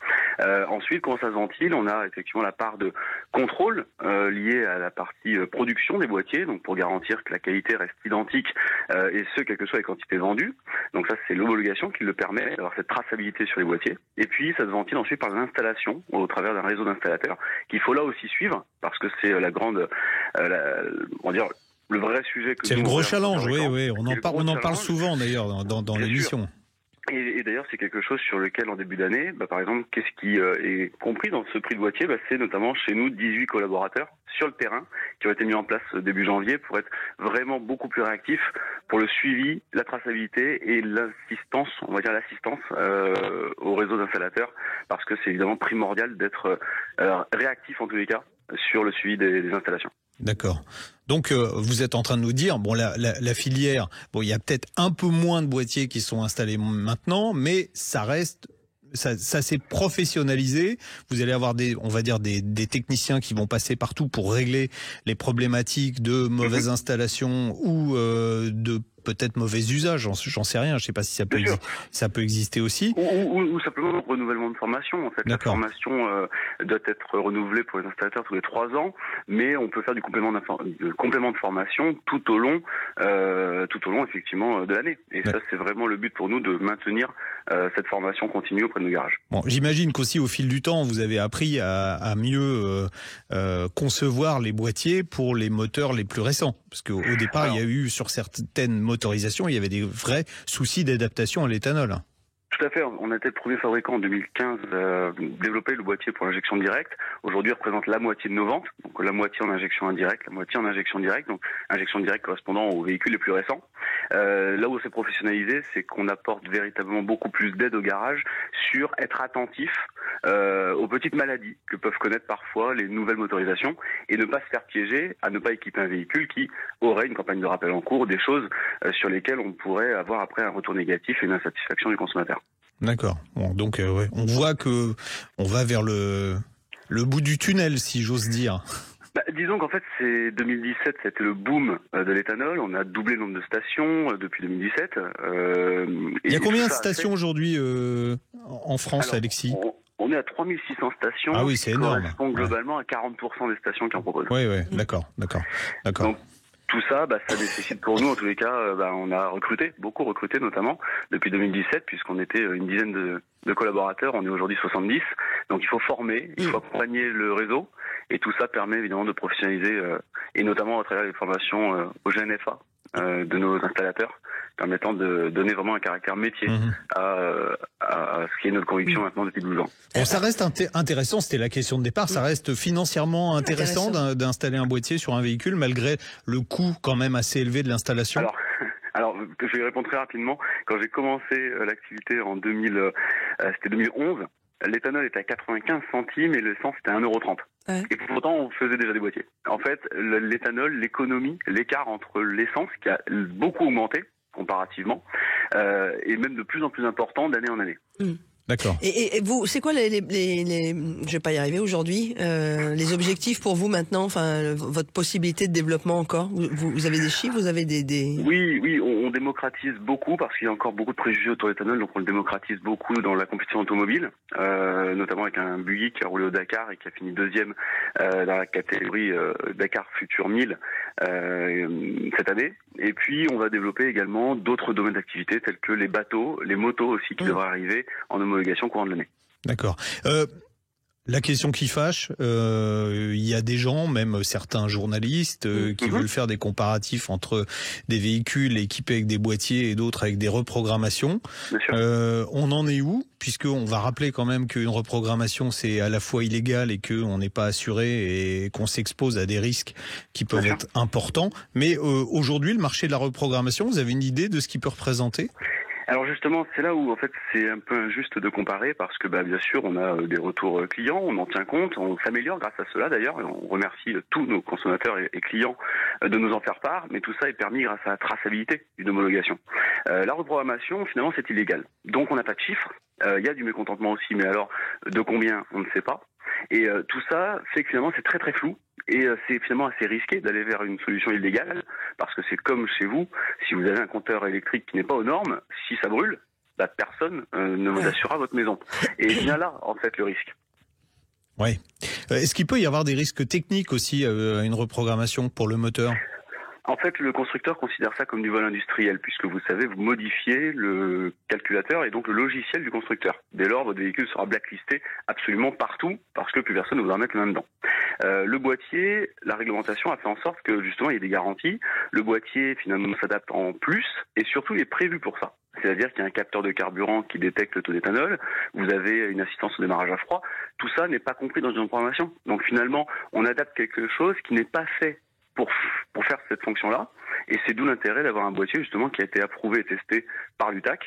Ensuite, comment ça se ventile? On a effectivement la part de contrôle liée à la partie production des boîtiers, donc pour garantir que la qualité reste identique, et ce, quelles que soient les quantités vendues. Donc ça, c'est l'homologation qui le permet d'avoir cette traçabilité sur les boîtiers. Et puis, ça se ventile ensuite par l'installation au travers d'un réseau d'installateurs qu'il faut là aussi suivre parce que c'est la grande, on va dire, le vrai sujet que c'est le gros challenge, oui. On en parle souvent d'ailleurs dans l'émission. Et d'ailleurs, c'est quelque chose sur lequel, en début d'année, par exemple, qu'est-ce qui est compris dans ce prix de boîtier? C'est notamment chez nous 18 collaborateurs sur le terrain qui ont été mis en place début janvier pour être vraiment beaucoup plus réactifs pour le suivi, la traçabilité et l'assistance, on va dire l'assistance au réseau d'installateurs, parce que c'est évidemment primordial d'être réactif en tous les cas sur le suivi des installations. D'accord. Donc vous êtes en train de nous dire, bon la filière, bon il y a peut-être un peu moins de boîtiers qui sont installés maintenant, mais ça reste, ça s'est professionnalisé. Vous allez avoir des techniciens qui vont passer partout pour régler les problématiques de mauvaise installation ou de peut-être mauvais usage, j'en sais rien, je sais pas si ça peut exister aussi. Ou simplement renouvellement de formation. En fait, la formation doit être renouvelée pour les installateurs tous les 3 ans, mais on peut faire du complément de formation tout au long effectivement de l'année. Et ça, c'est vraiment le but pour nous de maintenir cette formation continue auprès de nos garages. Bon, j'imagine qu'aussi au fil du temps, vous avez appris à mieux concevoir les boîtiers pour les moteurs les plus récents, parce qu'au départ, il y a eu sur certaines motorisations, il y avait des vrais soucis d'adaptation à l'éthanol. Tout à fait. On a été le premier fabricant en 2015 à développer le boîtier pour l'injection directe. Aujourd'hui, il représente la moitié de nos ventes. Donc la moitié en injection indirecte, la moitié en injection directe. Donc injection directe correspondant aux véhicules les plus récents. Là où c'est professionnalisé, c'est qu'on apporte véritablement beaucoup plus d'aide au garage sur être attentif aux petites maladies que peuvent connaître parfois les nouvelles motorisations et ne pas se faire piéger à ne pas équiper un véhicule qui aurait une campagne de rappel en cours, des choses sur lesquelles on pourrait avoir après un retour négatif et une insatisfaction du consommateur. D'accord. Bon, donc on voit que on va vers le bout du tunnel, si j'ose dire. Disons qu'en fait, c'est 2017, c'était le boom de l'éthanol. On a doublé le nombre de stations depuis 2017. Il y a combien de stations aujourd'hui en France, Alexis? On est à 3600 stations. Ah oui, c'est énorme. Qui correspond globalement à 40% des stations qui en proposent. Oui, d'accord. Donc, tout ça, ça nécessite pour nous, en tous les cas, on a beaucoup recruté notamment, depuis 2017, puisqu'on était une dizaine de collaborateurs, on est aujourd'hui 70. Donc il faut former, il faut accompagner le réseau, et tout ça permet évidemment de professionnaliser, et notamment à travers les formations au GNFA de nos installateurs, permettant de donner vraiment un caractère métier à ce qui est notre conviction maintenant depuis 12 ans. Bon, ça reste intéressant, c'était la question de départ, ça reste financièrement intéressant d'installer un boîtier sur un véhicule malgré le coût quand même assez élevé de l'installation. Alors, je vais répondre très rapidement. Quand j'ai commencé l'activité en 2011, l'éthanol était à 95 centimes et l'essence était à 1,30 €. Ouais. Et pourtant, on faisait déjà des boîtiers. En fait, l'éthanol, l'économie, l'écart entre l'essence qui a beaucoup augmenté comparativement, et même de plus en plus important d'année en année. D'accord. Et vous, c'est quoi les je vais pas y arriver aujourd'hui, les objectifs pour vous maintenant, enfin votre possibilité de développement encore, vous avez des chiffres, vous avez des... Oui, on démocratise beaucoup parce qu'il y a encore beaucoup de préjugés autour de l'éthanol, donc on le démocratise beaucoup dans la compétition automobile, notamment avec un Buick qui a roulé au Dakar et qui a fini 2e dans la catégorie Dakar Future 1000 cette année. Et puis on va développer également d'autres domaines d'activité tels que les bateaux, les motos aussi qui devraient arriver en homologation courant de l'année. D'accord. La question qui fâche, il y a des gens, même certains journalistes, qui veulent faire des comparatifs entre des véhicules équipés avec des boîtiers et d'autres avec des reprogrammations. Bien sûr. On en est où? Puisqu'on va rappeler quand même qu'une reprogrammation, c'est à la fois illégal et qu'on n'est pas assuré et qu'on s'expose à des risques qui peuvent être importants. Mais aujourd'hui, le marché de la reprogrammation, vous avez une idée de ce qu'il peut représenter? Alors justement, c'est là où en fait c'est un peu injuste de comparer parce que bien sûr on a des retours clients, on en tient compte, on s'améliore grâce à cela d'ailleurs, et on remercie tous nos consommateurs et clients de nous en faire part, mais tout ça est permis grâce à la traçabilité d'une homologation. La reprogrammation finalement c'est illégal, donc on n'a pas de chiffres, il y a du mécontentement aussi, mais alors de combien on ne sait pas. Et tout ça fait que finalement c'est très très flou et c'est finalement assez risqué d'aller vers une solution illégale parce que c'est comme chez vous, si vous avez un compteur électrique qui n'est pas aux normes, si ça brûle, personne ne vous assurera votre maison. Et bien là en fait le risque. Ouais. Est-ce qu'il peut y avoir des risques techniques aussi à une reprogrammation pour le moteur ? En fait, le constructeur considère ça comme du vol industriel, puisque vous savez, vous modifiez le calculateur et donc le logiciel du constructeur. Dès lors, votre véhicule sera blacklisté absolument partout, parce que plus personne ne voudra mettre le main dedans. Le boîtier, la réglementation a fait en sorte que justement il y ait des garanties. Le boîtier finalement s'adapte en plus, et surtout il est prévu pour ça. C'est-à-dire qu'il y a un capteur de carburant qui détecte le taux d'éthanol, vous avez une assistance au démarrage à froid. Tout ça n'est pas compris dans une programmation. Donc finalement, on adapte quelque chose qui n'est pas fait pour faire cette fonction-là. Et c'est d'où l'intérêt d'avoir un boîtier justement qui a été approuvé et testé par l'UTAC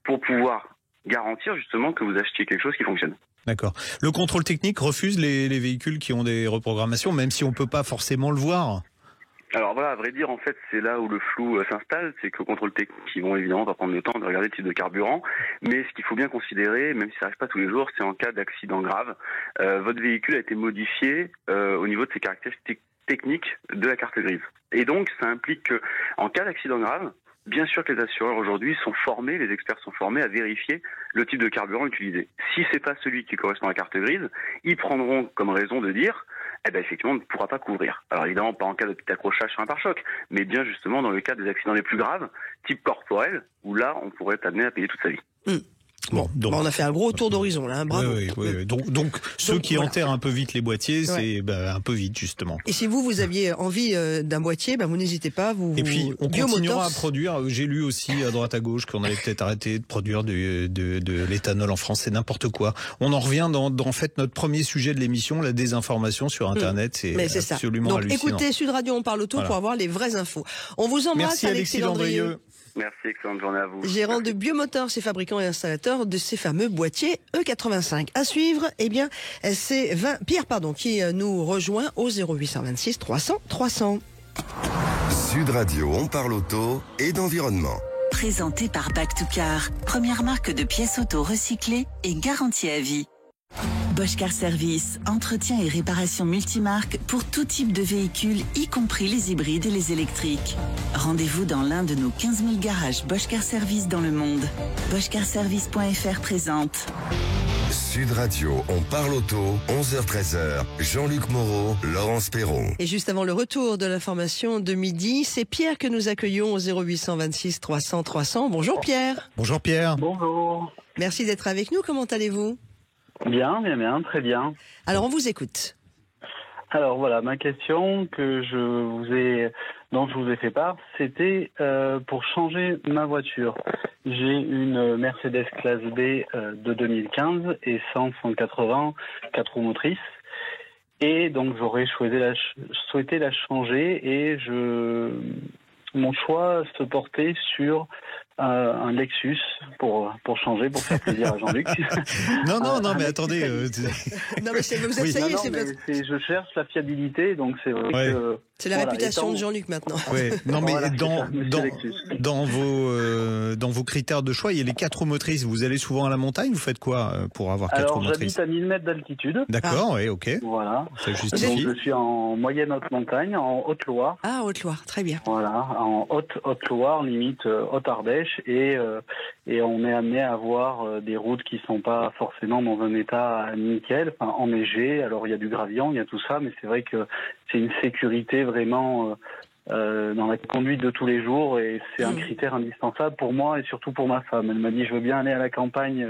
pour pouvoir garantir justement que vous achetiez quelque chose qui fonctionne. D'accord. Le contrôle technique refuse les véhicules qui ont des reprogrammations, même si on peut pas forcément le voir. Alors voilà, à vrai dire, en fait, c'est là où le flou s'installe, c'est que le contrôle technique, ils vont évidemment pas prendre le temps de regarder le type de carburant, mais ce qu'il faut bien considérer, même si ça n'arrive pas tous les jours, c'est en cas d'accident grave, votre véhicule a été modifié au niveau de ses caractéristiques techniques de la carte grise. Et donc, ça implique que, en cas d'accident grave, bien sûr que les assureurs aujourd'hui sont formés, les experts sont formés à vérifier le type de carburant utilisé. Si c'est pas celui qui correspond à la carte grise, ils prendront comme raison de dire effectivement, on ne pourra pas couvrir. Alors évidemment, pas en cas de petit accrochage sur un pare-choc, mais bien justement dans le cas des accidents les plus graves, type corporel, où là, on pourrait être amené à payer toute sa vie. Bon, donc, on a fait un gros tour d'horizon là, bravo. Oui. Donc ceux qui enterrent un peu vite les boîtiers, c'est un peu vite justement. Et si vous aviez envie d'un boîtier, vous n'hésitez pas. Et puis on continuera à produire. J'ai lu aussi à droite à gauche qu'on allait peut-être arrêter de produire de l'éthanol en France. C'est n'importe quoi. On en revient dans en fait notre premier sujet de l'émission, la désinformation sur Internet. C'est absolument hallucinant. Donc écoutez Sud Radio, on parle auto pour avoir les vraies infos. On vous embrasse, merci Alexis Landrieux. Merci, excellente journée à vous. Gérant de Biomotors, c'est fabricant et installateur de ces fameux boîtiers E85. À suivre, c'est Pierre qui nous rejoint au 0826 300 300. Sud Radio, on parle auto et d'environnement. Présenté par Back to Car, première marque de pièces auto recyclées et garantie à vie. Bosch Car Service, entretien et réparation multimarque pour tout type de véhicules, y compris les hybrides et les électriques. Rendez-vous dans l'un de nos 15 000 garages Bosch Car Service dans le monde. BoschCarService.fr présente. Sud Radio, on parle auto, 11h-13h, Jean-Luc Moreau, Laurence Perron. Et juste avant le retour de l'information de midi, c'est Pierre que nous accueillons au 0826 300 300. Bonjour Pierre. Bonjour Pierre. Bonjour. Merci d'être avec nous, comment allez-vous ? Bien, très bien. Alors on vous écoute. Alors voilà, ma question dont je vous ai fait part, c'était pour changer ma voiture. J'ai une Mercedes classe B de 2015 et 180 4 roues motrices. Et donc j'aurais souhaité la changer et mon choix se portait sur un Lexus pour changer, pour faire plaisir à Jean-Luc. non, mais attendez. Non, mais vous êtes, ça y est, je cherche la fiabilité, donc c'est vrai que... C'est la réputation de Jean-Luc maintenant. Ouais. Non, mais dans vos critères de choix, il y a les 4 roues motrices. Vous allez souvent à la montagne, vous faites quoi pour avoir 4 roues motrices? J'habite à 1000 mètres d'altitude. D'accord, oui, ok. Voilà. Ça justifie. Donc je suis en moyenne haute montagne, en Haute-Loire. Ah, Haute-Loire, très bien. Voilà, en Haute-Loire, limite Haute-Ardèche, et on est amené à avoir des routes qui sont pas forcément dans un état nickel, enneigées. Alors il y a du gravillon, il y a tout ça, mais c'est vrai que c'est une sécurité vraiment dans la conduite de tous les jours, et c'est un critère indispensable pour moi et surtout pour ma femme. Elle m'a dit je veux bien aller à la campagne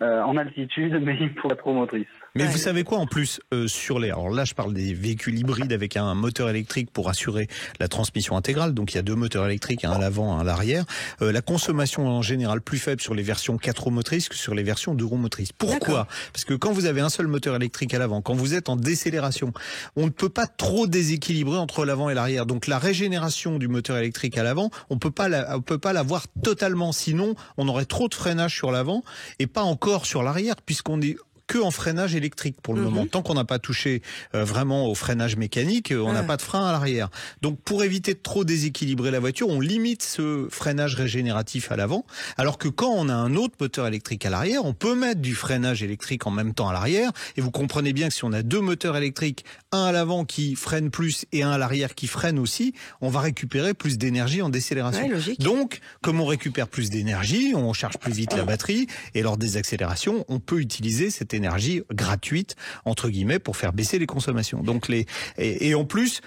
en altitude, mais il faut être motrice. Mais vous savez quoi en plus sur les... Alors là, je parle des véhicules hybrides avec un moteur électrique pour assurer la transmission intégrale. Donc il y a 2 moteurs électriques, un à l'avant, un à l'arrière. La consommation en général plus faible sur les versions 4 roues motrices que sur les versions 2 roues motrices. Pourquoi? Parce que quand vous avez un seul moteur électrique à l'avant, quand vous êtes en décélération, on ne peut pas trop déséquilibrer entre l'avant et l'arrière. Donc la régénération du moteur électrique à l'avant, on peut pas l'avoir totalement. Sinon, on aurait trop de freinage sur l'avant et pas encore sur l'arrière, puisqu'on est que en freinage électrique pour le moment. Tant qu'on n'a pas touché vraiment au freinage mécanique, on n'a pas de frein à l'arrière. Donc pour éviter de trop déséquilibrer la voiture, on limite ce freinage régénératif à l'avant, alors que quand on a un autre moteur électrique à l'arrière, on peut mettre du freinage électrique en même temps à l'arrière, et vous comprenez bien que si on a 2 moteurs électriques, un à l'avant qui freine plus et un à l'arrière qui freine aussi, on va récupérer plus d'énergie en décélération. Donc, comme on récupère plus d'énergie, on charge plus vite la batterie, et lors des accélérations, on peut utiliser cette énergie gratuite entre guillemets pour faire baisser les consommations. Donc et en plus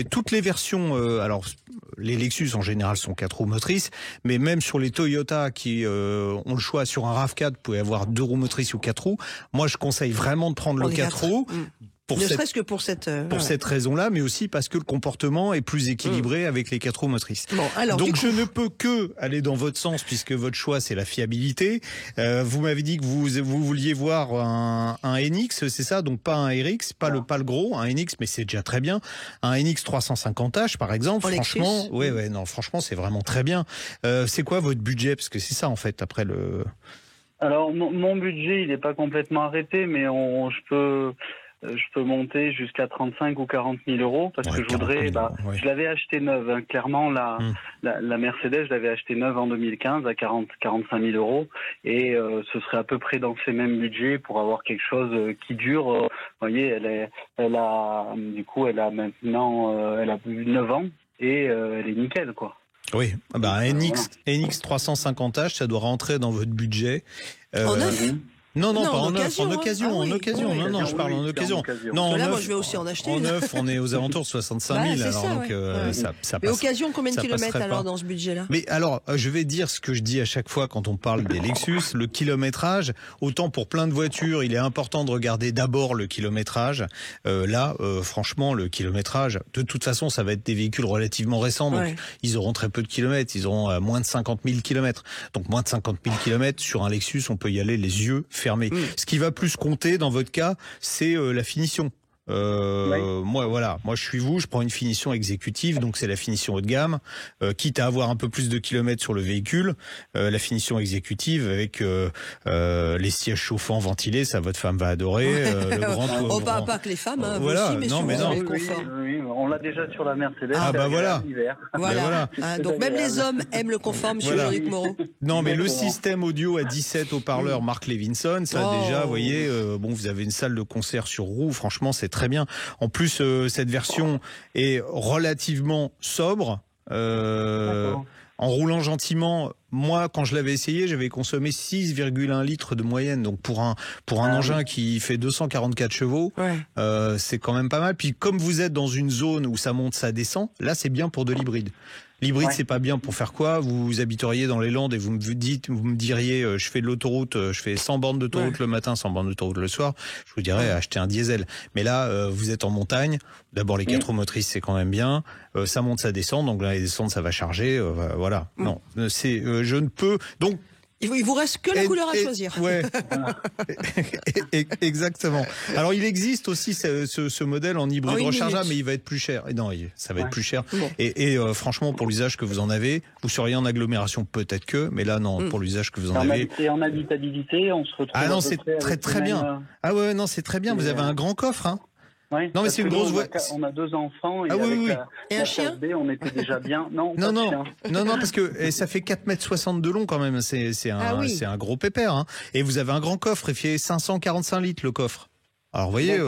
toutes les versions alors les Lexus en général sont 4 roues motrices, mais même sur les Toyota qui ont le choix, sur un RAV4 vous pouvez avoir 2 roues motrices ou 4 roues. Moi je conseille vraiment de prendre le 4 roues. Ne serait-ce que pour cette raison-là, mais aussi parce que le comportement est plus équilibré avec les 4 roues motrices. Bon, alors, donc je ne peux que aller dans votre sens, puisque votre choix c'est la fiabilité. Vous m'avez dit que vous vouliez voir un NX, c'est ça? Donc pas un RX, pas le gros, un NX, mais c'est déjà très bien. Un NX 350H par exemple, franchement, franchement c'est vraiment très bien. C'est quoi votre budget? Parce que c'est ça en fait après le... Alors mon budget il n'est pas complètement arrêté, mais je peux monter jusqu'à 35 ou 40 000 euros parce que je voudrais. Je l'avais acheté neuve. Hein. Clairement, la Mercedes, je l'avais acheté neuve en 2015 à 45 000 euros, et ce serait à peu près dans ces mêmes budgets pour avoir quelque chose qui dure. Vous voyez, elle a maintenant, elle a plus de 9 ans et elle est nickel, quoi. Oui, un NX 350H, ça doit rentrer dans votre budget. En neuf? Non, pas en neuf, en occasion. Non, je parle en occasion. Non, là, moi, je vais aussi en acheter. En neuf, on est aux alentours de 65 000. Alors, donc, ça passe. Mais occasion, combien de kilomètres alors dans ce budget-là? Mais alors, je vais dire ce que je dis à chaque fois quand on parle des Lexus, le kilométrage. Autant pour plein de voitures, il est important de regarder d'abord le kilométrage. Là, franchement, le kilométrage, de toute façon, ça va être des véhicules relativement récents, donc ils auront très peu de kilomètres. Ils auront moins de 50 000 kilomètres. Donc moins de 50 000 kilomètres sur un Lexus, on peut y aller les yeux fermé. Ce qui va plus compter dans votre cas, c'est la finition. Moi je suis je prends une finition exécutive, donc c'est la finition haut de gamme, quitte à avoir un peu plus de kilomètres sur le véhicule, la finition exécutive avec les sièges chauffants ventilés, ça votre femme va adorer. Le grand pas que les femmes, vous voilà, aussi, mais non, mais non. Oui, on l'a déjà sur la Mercedes. Voilà. Voilà. Donc même les hommes aiment le confort, monsieur Jean-Luc Moreau. Non, mais le système audio à 17 haut-parleurs Mark Levinson, ça déjà, vous voyez, vous avez une salle de concert sur roue, franchement, c'est très bien. En plus, cette version est relativement sobre. En roulant gentiment, moi, quand je l'avais essayé, j'avais consommé 6,1 litres de moyenne. Donc pour un engin qui fait 244 chevaux, c'est quand même pas mal. Puis comme vous êtes dans une zone où ça monte, ça descend, là c'est bien pour de l'hybride. L'hybride, c'est pas bien pour faire quoi? Vous habiteriez dans les Landes et vous me diriez, je fais de l'autoroute, je fais 100 bornes d'autoroute le matin, 100 bornes d'autoroute le soir. Je vous dirais, achetez un diesel. Mais là, vous êtes en montagne. D'abord, les 4 roues motrices, c'est quand même bien. Ça monte, ça descend. Donc là, les descentes, ça va charger. Voilà. Non, je ne peux. Donc, Il vous reste que la couleur à choisir. Ouais. Exactement. Alors il existe aussi ce modèle en hybride rechargeable, mais il va être plus cher. Et non, ça va être plus cher. Bon. Et franchement, pour l'usage que vous en avez, vous seriez en agglomération peut-être mais là non, pour l'usage que vous en avez. Et en habitabilité, on se retrouve. Ah non, c'est très bien. Ah ouais, non, c'est très bien. Vous avez un grand coffre, hein. Oui, non mais c'est une grosse voiture. On a 2 enfants et Et un chien. on était déjà bien. Non, parce que ça fait 4,60 m de long quand même. C'est un gros pépère. Hein. Et vous avez un grand coffre. Il fait 545 litres le coffre. Alors vous voyez.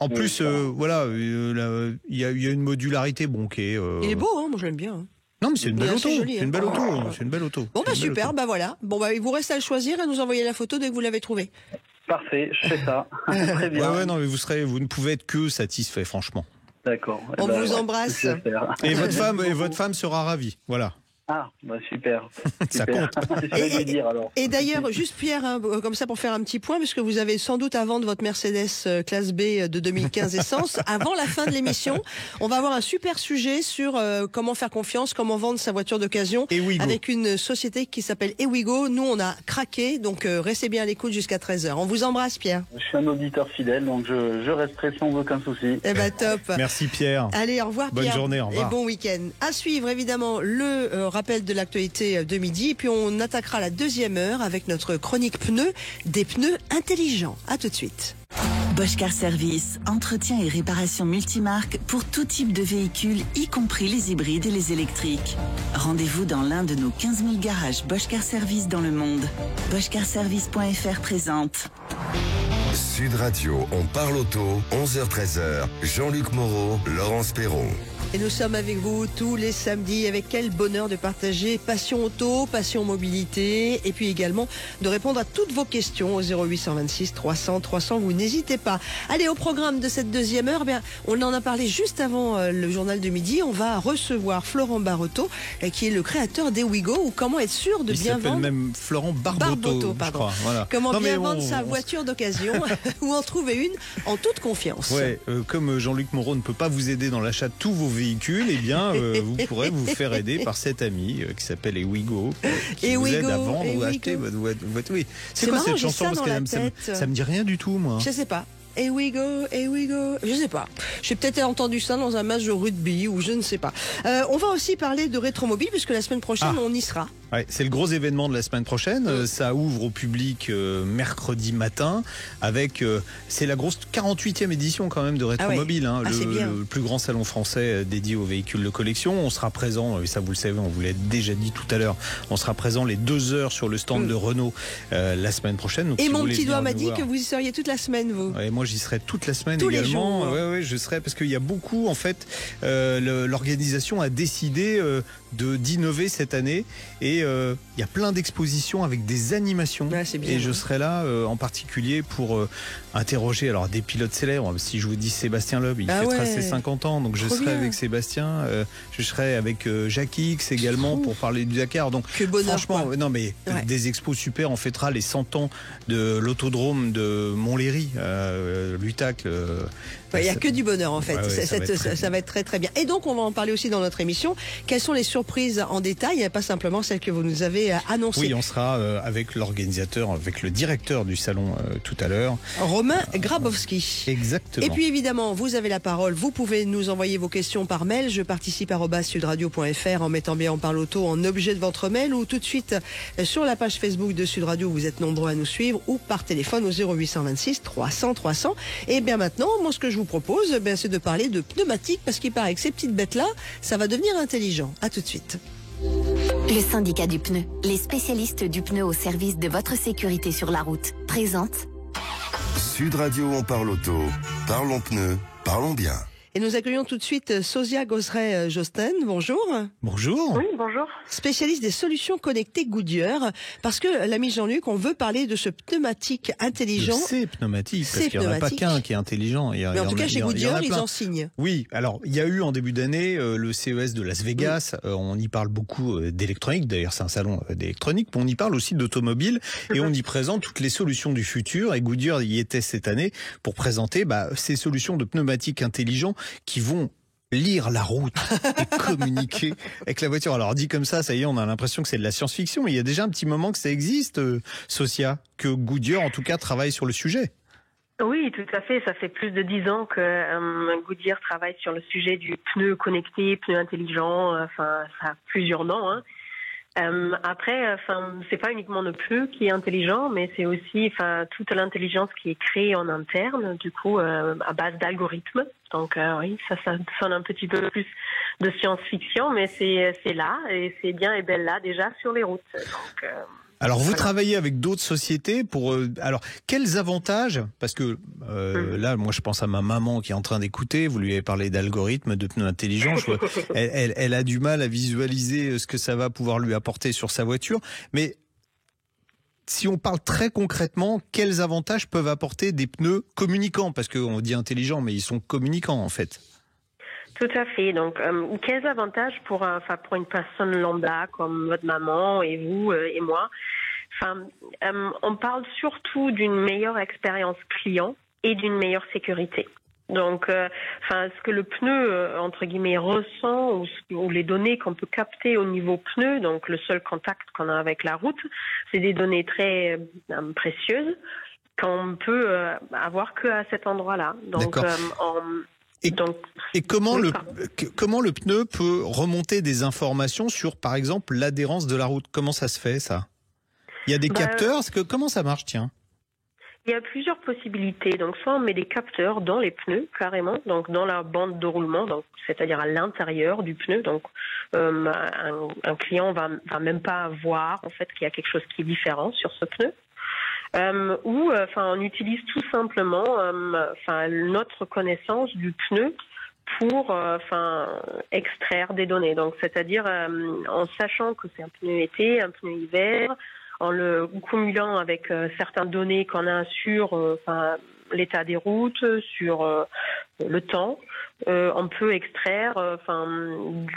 En plus, voilà, il y a une modularité qui est. Il est beau, hein, moi je l'aime bien. Hein. Non mais c'est une belle auto. C'est une belle auto. C'est une belle auto. Bon super, voilà. Bon il vous reste à le choisir et nous envoyer la photo dès que vous l'avez trouvé. Parfait, je fais ça. Très bien. Ouais, non, mais vous ne pouvez être que satisfait, franchement. D'accord. On vous embrasse. Et votre femme sera ravie. Voilà. Ah, super. Ça compte. Et d'ailleurs, juste Pierre, hein, comme ça pour faire un petit point, parce que vous avez sans doute à vendre votre Mercedes classe B de 2015 essence, avant la fin de l'émission, on va avoir un super sujet sur comment faire confiance, comment vendre sa voiture d'occasion, avec une société qui s'appelle Ewigo. Nous, on a craqué, donc restez bien à l'écoute jusqu'à 13h. On vous embrasse, Pierre. Je suis un auditeur fidèle, donc je resterai sans aucun souci. Eh ben top. Merci Pierre. Allez, au revoir Pierre. Bonne journée, au revoir. Et bon week-end. À suivre, évidemment, le rappel de l'actualité de midi, et puis on attaquera la deuxième heure avec notre chronique pneus, des pneus intelligents. À tout de suite. Bosch Car Service, entretien et réparation multimarque pour tout type de véhicules, y compris les hybrides et les électriques. Rendez-vous dans l'un de nos 15 000 garages Bosch Car Service dans le monde. BoschCarService.fr présente. Sud Radio, on parle auto, 11h-13h. Jean-Luc Moreau, Laurence Perron. Et nous sommes avec vous tous les samedis. Avec quel bonheur de partager passion auto, passion mobilité, et puis également de répondre à toutes vos questions au 0826 300 300. Vous n'hésitez pas. Allez, au programme de cette deuxième heure, on en a parlé juste avant le journal de midi. On va recevoir Florent Barotto, qui est le créateur d'Ewigo, ou comment être sûr de bien vendre. Il s'appelle même Florent Barbotto, je crois. Voilà. Comment bien vendre sa voiture d'occasion ou en trouver une en toute confiance. Ouais, comme Jean-Luc Moreau ne peut pas vous aider dans l'achat de tous vos véhicules, eh bien, vous pourrez vous faire aider par cet ami qui s'appelle Ewigo, qui vous aide à vendre ou à acheter votre voiture. Oui. C'est quoi cette chanson? Parce que ça me dit rien du tout, moi. Je sais pas. Ewigo. Je sais pas. J'ai peut-être entendu ça dans un match de rugby ou je ne sais pas. On va aussi parler de rétromobile puisque la semaine prochaine on y sera. Ouais, c'est le gros événement de la semaine prochaine. Ça ouvre au public mercredi matin avec c'est la grosse 48e édition quand même de Rétromobile, le plus grand salon français dédié aux véhicules de collection. On sera présent, et ça vous le savez, on vous l'a déjà dit tout à l'heure, on sera présent les 2 heures sur le stand de Renault la semaine prochaine. Donc, et mon petit doigt m'a dit que vous y seriez toute la semaine, vous. Ouais, moi j'y serai toute la semaine tous également. Les jours. Ouais, je serai parce qu'il y a beaucoup en fait. L'organisation a décidé d'innover cette année et il y a plein d'expositions avec des animations. Ouais, c'est bien, et je serai là en particulier pour interroger des pilotes célèbres. Si je vous dis Sébastien Loeb, il fêtera ses 50 ans, donc je serai avec Sébastien. Je serai avec Jacques X également pour parler du Dakar. Donc franchement, des expos super. On fêtera les 100 ans de l'autodrome de Montlhéry, l'Utac. Il n'y a que du bonheur en fait. Ça va être très très bien. Et donc on va en parler aussi dans notre émission. Quelles sont les surprises en détail, et pas simplement celles que vous nous avez annoncées. Oui, on sera avec l'organisateur, avec le directeur du salon tout à l'heure. Romain Grabowski. Exactement. Et puis évidemment, vous avez la parole. Vous pouvez nous envoyer vos questions par mail. Je participe @sudradio.fr en mettant bien On parle auto en objet de votre mail, ou tout de suite sur la page Facebook de Sud Radio. Vous êtes nombreux à nous suivre, ou par téléphone au 0826 300 300. Et bien maintenant, moi ce que je vous propose, c'est de parler de pneumatiques, parce qu'il paraît que ces petites bêtes-là, ça va devenir intelligent. À tout de suite. Le syndicat du pneu, les spécialistes du pneu au service de votre sécurité sur la route, présente Sud Radio, on parle auto. Parlons pneus, parlons bien. Et nous accueillons tout de suite Sosia Gosret-Josten. Bonjour. Bonjour. Oui, bonjour. Spécialiste des solutions connectées Goodyear. Parce que, l'ami Jean-Luc, on veut parler de ce pneumatique intelligent. C'est pneumatique, parce qu'il n'y en a pas qu'un qui est intelligent. Mais en tout cas, chez Goodyear, ils en signent. Oui, alors, il y a eu en début d'année le CES de Las Vegas. On y parle beaucoup d'électronique. D'ailleurs, c'est un salon d'électronique. Mais on y parle aussi d'automobile. Et on y présente toutes les solutions du futur. Et Goodyear y était cette année pour présenter ces solutions de pneumatiques intelligents qui vont lire la route et communiquer avec la voiture. Alors dit comme ça y est, on a l'impression que c'est de la science-fiction, mais il y a déjà un petit moment que ça existe, Socia, que Goodyear en tout cas travaille sur le sujet. Oui, tout à fait. Ça fait plus de 10 ans que Goodyear travaille sur le sujet du pneu connecté, pneu intelligent. Enfin, ça a plusieurs noms. Hein. Après, c'est pas uniquement le pneu qui est intelligent, mais c'est aussi, toute l'intelligence qui est créée en interne, du coup, à base d'algorithmes. Donc, oui, ça sonne un petit peu plus de science-fiction, mais c'est là, et c'est bien et belle là, déjà, sur les routes. Donc, alors, vous travaillez avec d'autres sociétés pour... alors, quels avantages, parce que là, moi, je pense à ma maman qui est en train d'écouter, vous lui avez parlé d'algorithmes, de pneus intelligents, elle a du mal à visualiser ce que ça va pouvoir lui apporter sur sa voiture, mais si on parle très concrètement, quels avantages peuvent apporter des pneus communicants? Parce qu'on dit intelligents, mais ils sont communicants, en fait. Tout à fait. Donc, quels avantages pour une personne lambda comme votre maman et vous et moi? On parle surtout d'une meilleure expérience client et d'une meilleure sécurité. Donc, ce que le pneu entre guillemets ressent ou les données qu'on peut capter au niveau pneu, donc le seul contact qu'on a avec la route, c'est des données très précieuses qu'on peut avoir que à cet endroit-là. Donc, Et comment le pneu peut remonter des informations sur, par exemple, l'adhérence de la route? Comment ça se fait, ça? Il y a des capteurs? Comment ça marche, tiens? Il y a plusieurs possibilités. Donc, soit on met des capteurs dans les pneus, carrément, donc dans la bande de roulement, donc c'est-à-dire à l'intérieur du pneu. Donc, un client va même pas voir, en fait, qu'il y a quelque chose qui est différent sur ce pneu. On utilise tout simplement notre connaissance du pneu pour extraire des données. Donc, c'est-à-dire en sachant que c'est un pneu été, un pneu hiver, en le cumulant avec certaines données qu'on a sur l'état des routes, sur le temps, on peut extraire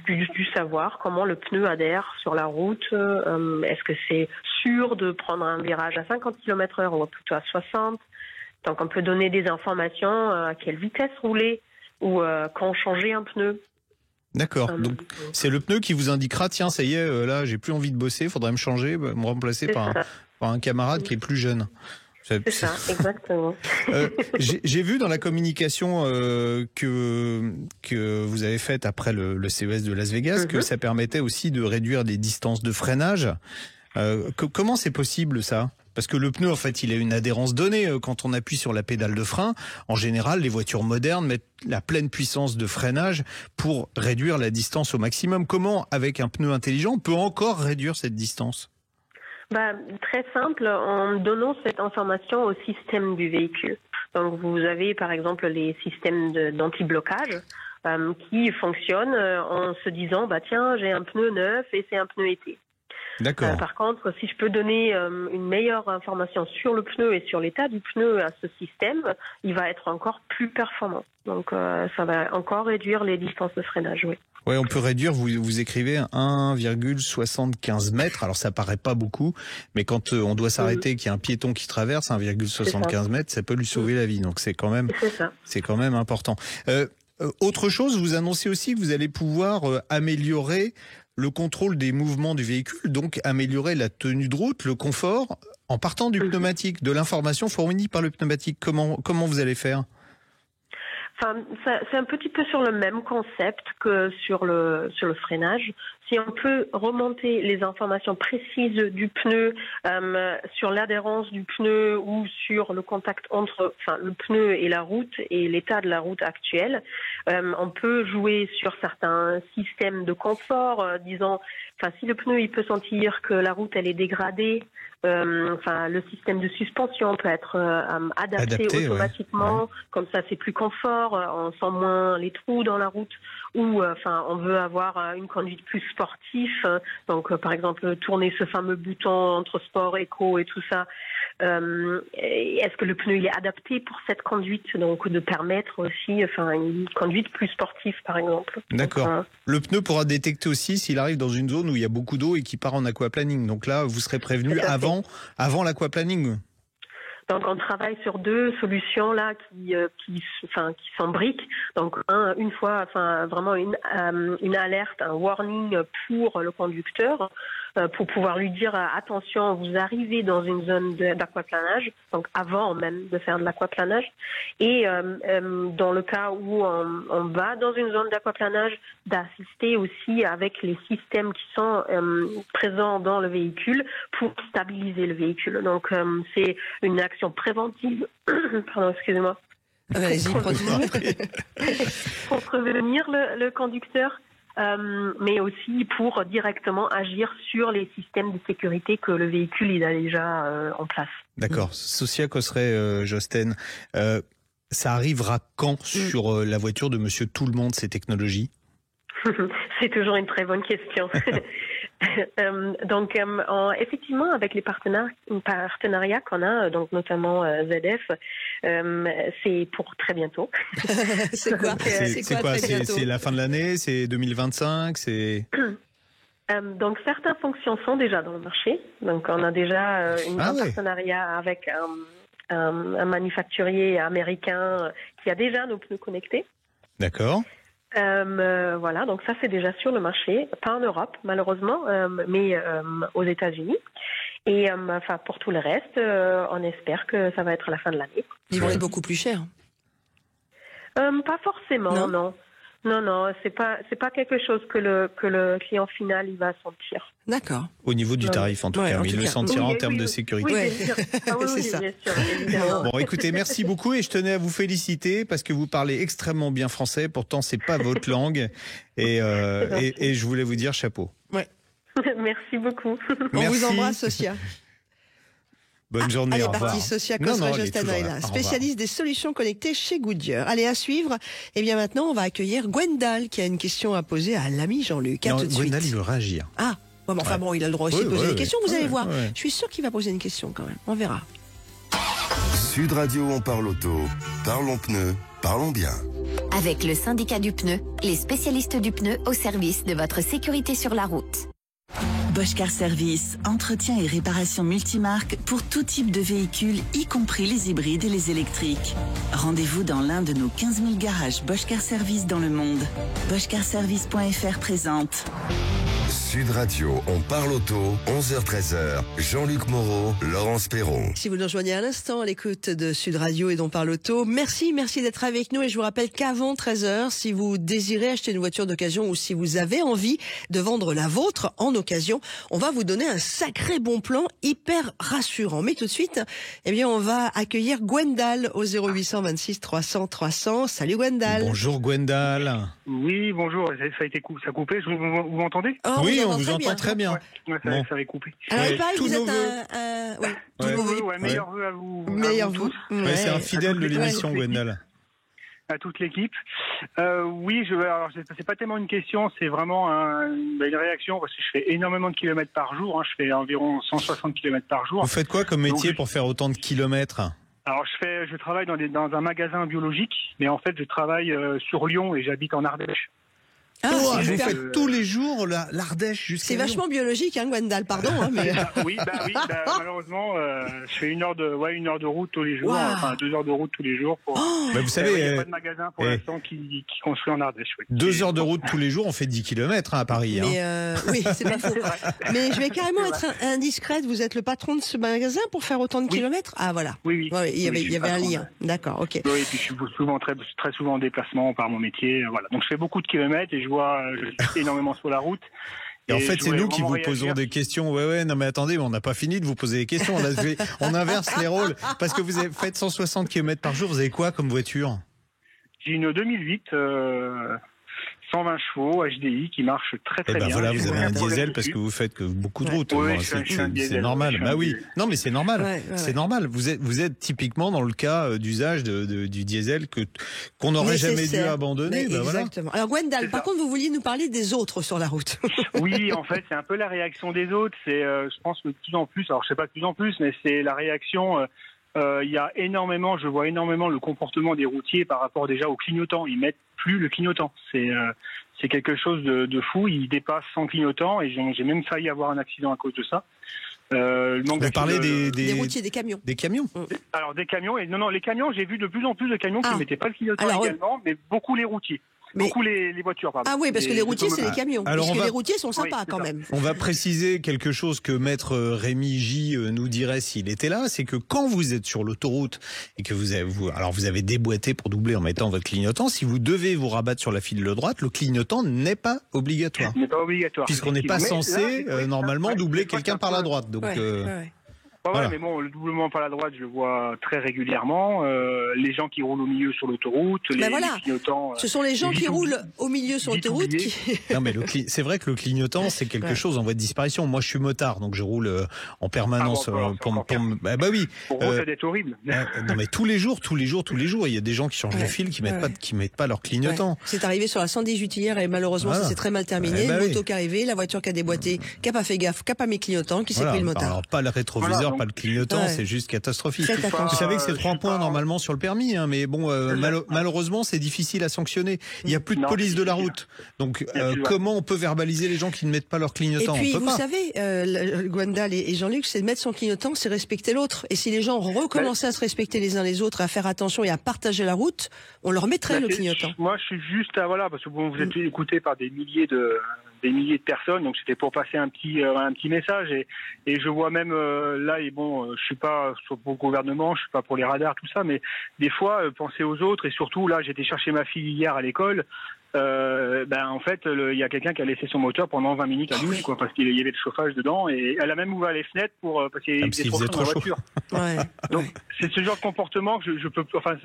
du savoir comment le pneu adhère sur la route. Est-ce que c'est sûr de prendre un virage à 50 km/h ou plutôt à 60? Donc on peut donner des informations à quelle vitesse rouler ou quand changer un pneu. D'accord. Donc c'est le pneu qui vous indiquera, tiens, ça y est, là j'ai plus envie de bosser, faudrait me changer, me remplacer par un camarade qui est plus jeune. C'est ça, exactement. J'ai vu dans la communication que vous avez faite après le CES de Las Vegas que ça permettait aussi de réduire les distances de freinage. Comment c'est possible, ça? Parce que le pneu, en fait, il a une adhérence donnée. Quand on appuie sur la pédale de frein, en général, les voitures modernes mettent la pleine puissance de freinage pour réduire la distance au maximum. Comment, avec un pneu intelligent, on peut encore réduire cette distance? Très simple, en donnant cette information au système du véhicule. Donc vous avez par exemple les systèmes d'anti-blocage qui fonctionnent en se disant tiens, j'ai un pneu neuf et c'est un pneu été. D'accord. Par contre, si je peux donner une meilleure information sur le pneu et sur l'état du pneu à ce système, il va être encore plus performant. Donc ça va encore réduire les distances de freinage, oui. Ouais, on peut réduire, vous écrivez 1,75 mètres, alors ça paraît pas beaucoup, mais quand on doit s'arrêter, qu'il y a un piéton qui traverse, 1,75 mètres, ça peut lui sauver la vie, donc c'est quand même important. Autre chose, vous annoncez aussi que vous allez pouvoir améliorer le contrôle des mouvements du véhicule, donc améliorer la tenue de route, le confort, en partant du pneumatique, de l'information fournie par le pneumatique. Comment vous allez faire ? C'est un petit peu sur le même concept que sur le freinage. Si on peut remonter les informations précises du pneu sur l'adhérence du pneu ou sur le contact entre le pneu et la route et l'état de la route actuelle, on peut jouer sur certains systèmes de confort, disons, si le pneu il peut sentir que la route elle est dégradée, le système de suspension peut être adapté automatiquement, comme ça c'est plus confort, on sent moins les trous dans la route, ou on veut avoir une conduite plus sportive, donc par exemple tourner ce fameux bouton entre sport, éco et tout ça. Est-ce que le pneu il est adapté pour cette conduite, donc de permettre aussi une conduite plus sportive par exemple. D'accord. Le pneu pourra détecter aussi s'il arrive dans une zone où il y a beaucoup d'eau et qui part en aquaplaning. Donc là, vous serez prévenu avant l'aquaplaning. Donc on travaille sur 2 solutions là qui s'embriquent. Donc une fois, vraiment une alerte, un warning pour le conducteur, pour pouvoir lui dire attention, vous arrivez dans une zone d'aquaplanage, donc avant même de faire de l'aquaplanage. Et dans le cas où on va dans une zone d'aquaplanage, d'assister aussi avec les systèmes qui sont présents dans le véhicule pour stabiliser le véhicule. Donc c'est une action préventive. Pardon, excusez-moi. Allez-y, pour prévenir le conducteur. Mais aussi pour directement agir sur les systèmes de sécurité que le véhicule il a déjà en place. D'accord. Socia Cosret, Josten, ça arrivera quand sur la voiture de Monsieur Tout-le-Monde, ces technologies? C'est toujours une très bonne question. Donc, effectivement, avec les partenariats qu'on a, donc notamment ZF, c'est pour très bientôt. C'est quoi? C'est la fin de l'année? C'est 2025? Donc, certaines fonctions sont déjà dans le marché. Donc, on a déjà un partenariat avec un manufacturier américain qui a déjà nos pneus connectés. D'accord. Voilà, donc ça c'est déjà sur le marché, pas en Europe malheureusement, mais aux États-Unis. Et pour tout le reste, on espère que ça va être à la fin de l'année. Ils vont être beaucoup plus chers. Pas forcément, non. Non, c'est pas quelque chose que le client final il va sentir. D'accord. Au niveau du tarif en tout cas, mais il le sentira en termes de sécurité. Oui, bien sûr. C'est ça. Bien sûr, évidemment. Bon, écoutez, merci beaucoup et je tenais à vous féliciter parce que vous parlez extrêmement bien français. Pourtant, c'est pas votre langue et je voulais vous dire chapeau. Ouais. Merci beaucoup. On vous embrasse, Socia. Bonne journée, allez, au revoir. Parti, Socia Cosret-Josten est là, spécialiste des solutions connectées chez Goodyear. Allez, à suivre. Et bien maintenant, on va accueillir Gwendal qui a une question à poser à l'ami Jean-Luc. À tout de suite. Gwendal, il veut réagir. Ah, bon, il a le droit aussi de poser des questions. Vous allez voir. Je suis sûr qu'il va poser une question quand même. On verra. Sud Radio, on parle auto. Parlons pneus, parlons bien. Avec le syndicat du pneu, les spécialistes du pneu au service de votre sécurité sur la route. Bosch Car Service, entretien et réparation multimarque pour tout type de véhicules, y compris les hybrides et les électriques. Rendez-vous dans l'un de nos 15 000 garages Bosch Car Service dans le monde. BoschCarService.fr présente. Sud Radio, on parle auto, 11h-13h. Jean-Luc Moreau, Laurence Perron. Si vous nous rejoignez à l'instant à l'écoute de Sud Radio et d'On parle auto, merci d'être avec nous et je vous rappelle qu'avant 13h, si vous désirez acheter une voiture d'occasion ou si vous avez envie de vendre la vôtre en occasion, on va vous donner un sacré bon plan hyper rassurant. Mais tout de suite, on va accueillir Gwendal au 0826 300 300. Salut Gwendal. Bonjour Gwendal. Oui, bonjour, ça a coupé, vous m'entendez? Oui, on vous entend très bien. Ouais, ça avait coupé. Alors, il paraît que vous êtes meilleurs vœux à vous. Meilleurs vœux. C'est un fidèle de l'émission, Gwendal. À toute l'équipe. Oui, alors c'est pas tellement une question, c'est vraiment une réaction parce que je fais énormément de kilomètres par jour. Je fais environ 160 kilomètres par jour. Vous faites quoi comme métier pour faire autant de kilomètres? Alors je travaille dans un magasin biologique, mais en fait je travaille sur Lyon et j'habite en Ardèche. Vous faites tous les jours l'Ardèche jusqu'à C'est vachement biologique, Gwendal, pardon. Mais... oui, malheureusement, je fais une heure de route tous les jours, enfin 2 heures de route tous les jours. Vous savez, il n'y a pas de magasin pour l'instant qui construit en Ardèche. Oui. 2 heures de route tous les jours, on fait 10 km à Paris. Mais oui, c'est pas faux. Mais je vais carrément être indiscrète. Vous êtes le patron de ce magasin pour faire autant de kilomètres? Ah voilà. Oui. Il y avait un lien. D'accord, ok. Oui, et puis je suis souvent très souvent en déplacement par mon métier. Voilà. Donc je fais beaucoup de kilomètres et je suis énormément sur la route. Et en fait, c'est nous qui vous posons des questions. Non mais attendez, on n'a pas fini de vous poser des questions. Là, on inverse les rôles. Parce que vous avez fait 160 km par jour. Vous avez quoi comme voiture? J'ai une 2008, 120 chevaux, HDI, qui marche très bien. Voilà, vous avez un diesel parce que vous faites beaucoup de routes. Oui, c'est normal. Oui. Non, mais c'est normal. C'est normal. Vous êtes typiquement dans le cas d'usage du diesel qu'on n'aurait jamais dû abandonner. Exactement. Voilà. Alors Gwendal, par contre, vous vouliez nous parler des autres sur la route. Oui, en fait, c'est un peu la réaction des autres. C'est, je pense que de plus en plus, alors je sais pas de plus en plus, mais c'est la réaction. Je vois énormément le comportement des routiers par rapport déjà au clignotant. Ils mettent plus le clignotant. C'est quelque chose de fou. Ils dépassent sans clignotant et j'ai même failli avoir un accident à cause de ça. Vous parlez des routiers, des camions. Des camions. Alors des camions, et non, les camions, j'ai vu de plus en plus de camions qui ne mettaient pas le clignotant également, mais beaucoup les routiers. Beaucoup les voitures, pardon. Ah oui, parce que les routiers, c'est les camions. Alors parce que les routiers sont sympas quand même. On va préciser quelque chose que maître Rémi J nous dirait s'il était là, c'est que quand vous êtes sur l'autoroute et que vous avez déboîté pour doubler en mettant votre clignotant, si vous devez vous rabattre sur la file de droite, le clignotant n'est pas obligatoire. N'est pas obligatoire. Puisqu'on n'est pas censé normalement doubler quelqu'un par la droite. Donc voilà. Mais bon, le doublement par la droite, je le vois très régulièrement. Les gens qui roulent au milieu sur l'autoroute, les clignotants. Ce sont les gens qui roulent au milieu sur l'autoroute qui... Non, mais c'est vrai que le clignotant, c'est quelque chose en voie de disparition. Moi, je suis motard, donc je roule en permanence. Bah oui. Pour vous, ça doit être horrible. Non, mais tous les jours, il y a des gens qui changent de fil, qui mettent pas leur clignotant. C'est arrivé sur la 118 hier et malheureusement, ça s'est très mal terminé. Une moto qui est arrivée, la voiture qui a déboîté, qui a pas fait gaffe, qui a pas mis clignotant, qui s'est pris le motard. Alors, pas le rétroviseur, pas le clignotant, c'est juste catastrophique. Vous savez que c'est 3 points normalement sur le permis, hein, mais bon, malheureusement, c'est difficile à sanctionner. Il n'y a plus de police de la route. Donc, comment on peut verbaliser les gens qui ne mettent pas leur clignotant? Et puis, vous savez, Gwendal et Jean-Luc, c'est de mettre son clignotant, c'est respecter l'autre. Et si les gens recommençaient à se respecter les uns les autres, à faire attention et à partager la route, on leur mettrait le clignotant. Moi, je suis juste parce que bon, vous êtes écouté par des milliers de personnes, donc c'était pour passer un petit message et je vois même là, et bon, je suis pas pour le gouvernement, je suis pas pour les radars, tout ça, mais des fois penser aux autres, et surtout là, j'étais chercher ma fille hier à l'école. En fait, il y a quelqu'un qui a laissé son moteur pendant 20 minutes allumé, quoi, parce qu'il y avait le chauffage dedans, et elle a même ouvert les fenêtres parce qu'il y avait trop chaud dans la voiture. Donc c'est ce genre de comportement que je peux. Enfin,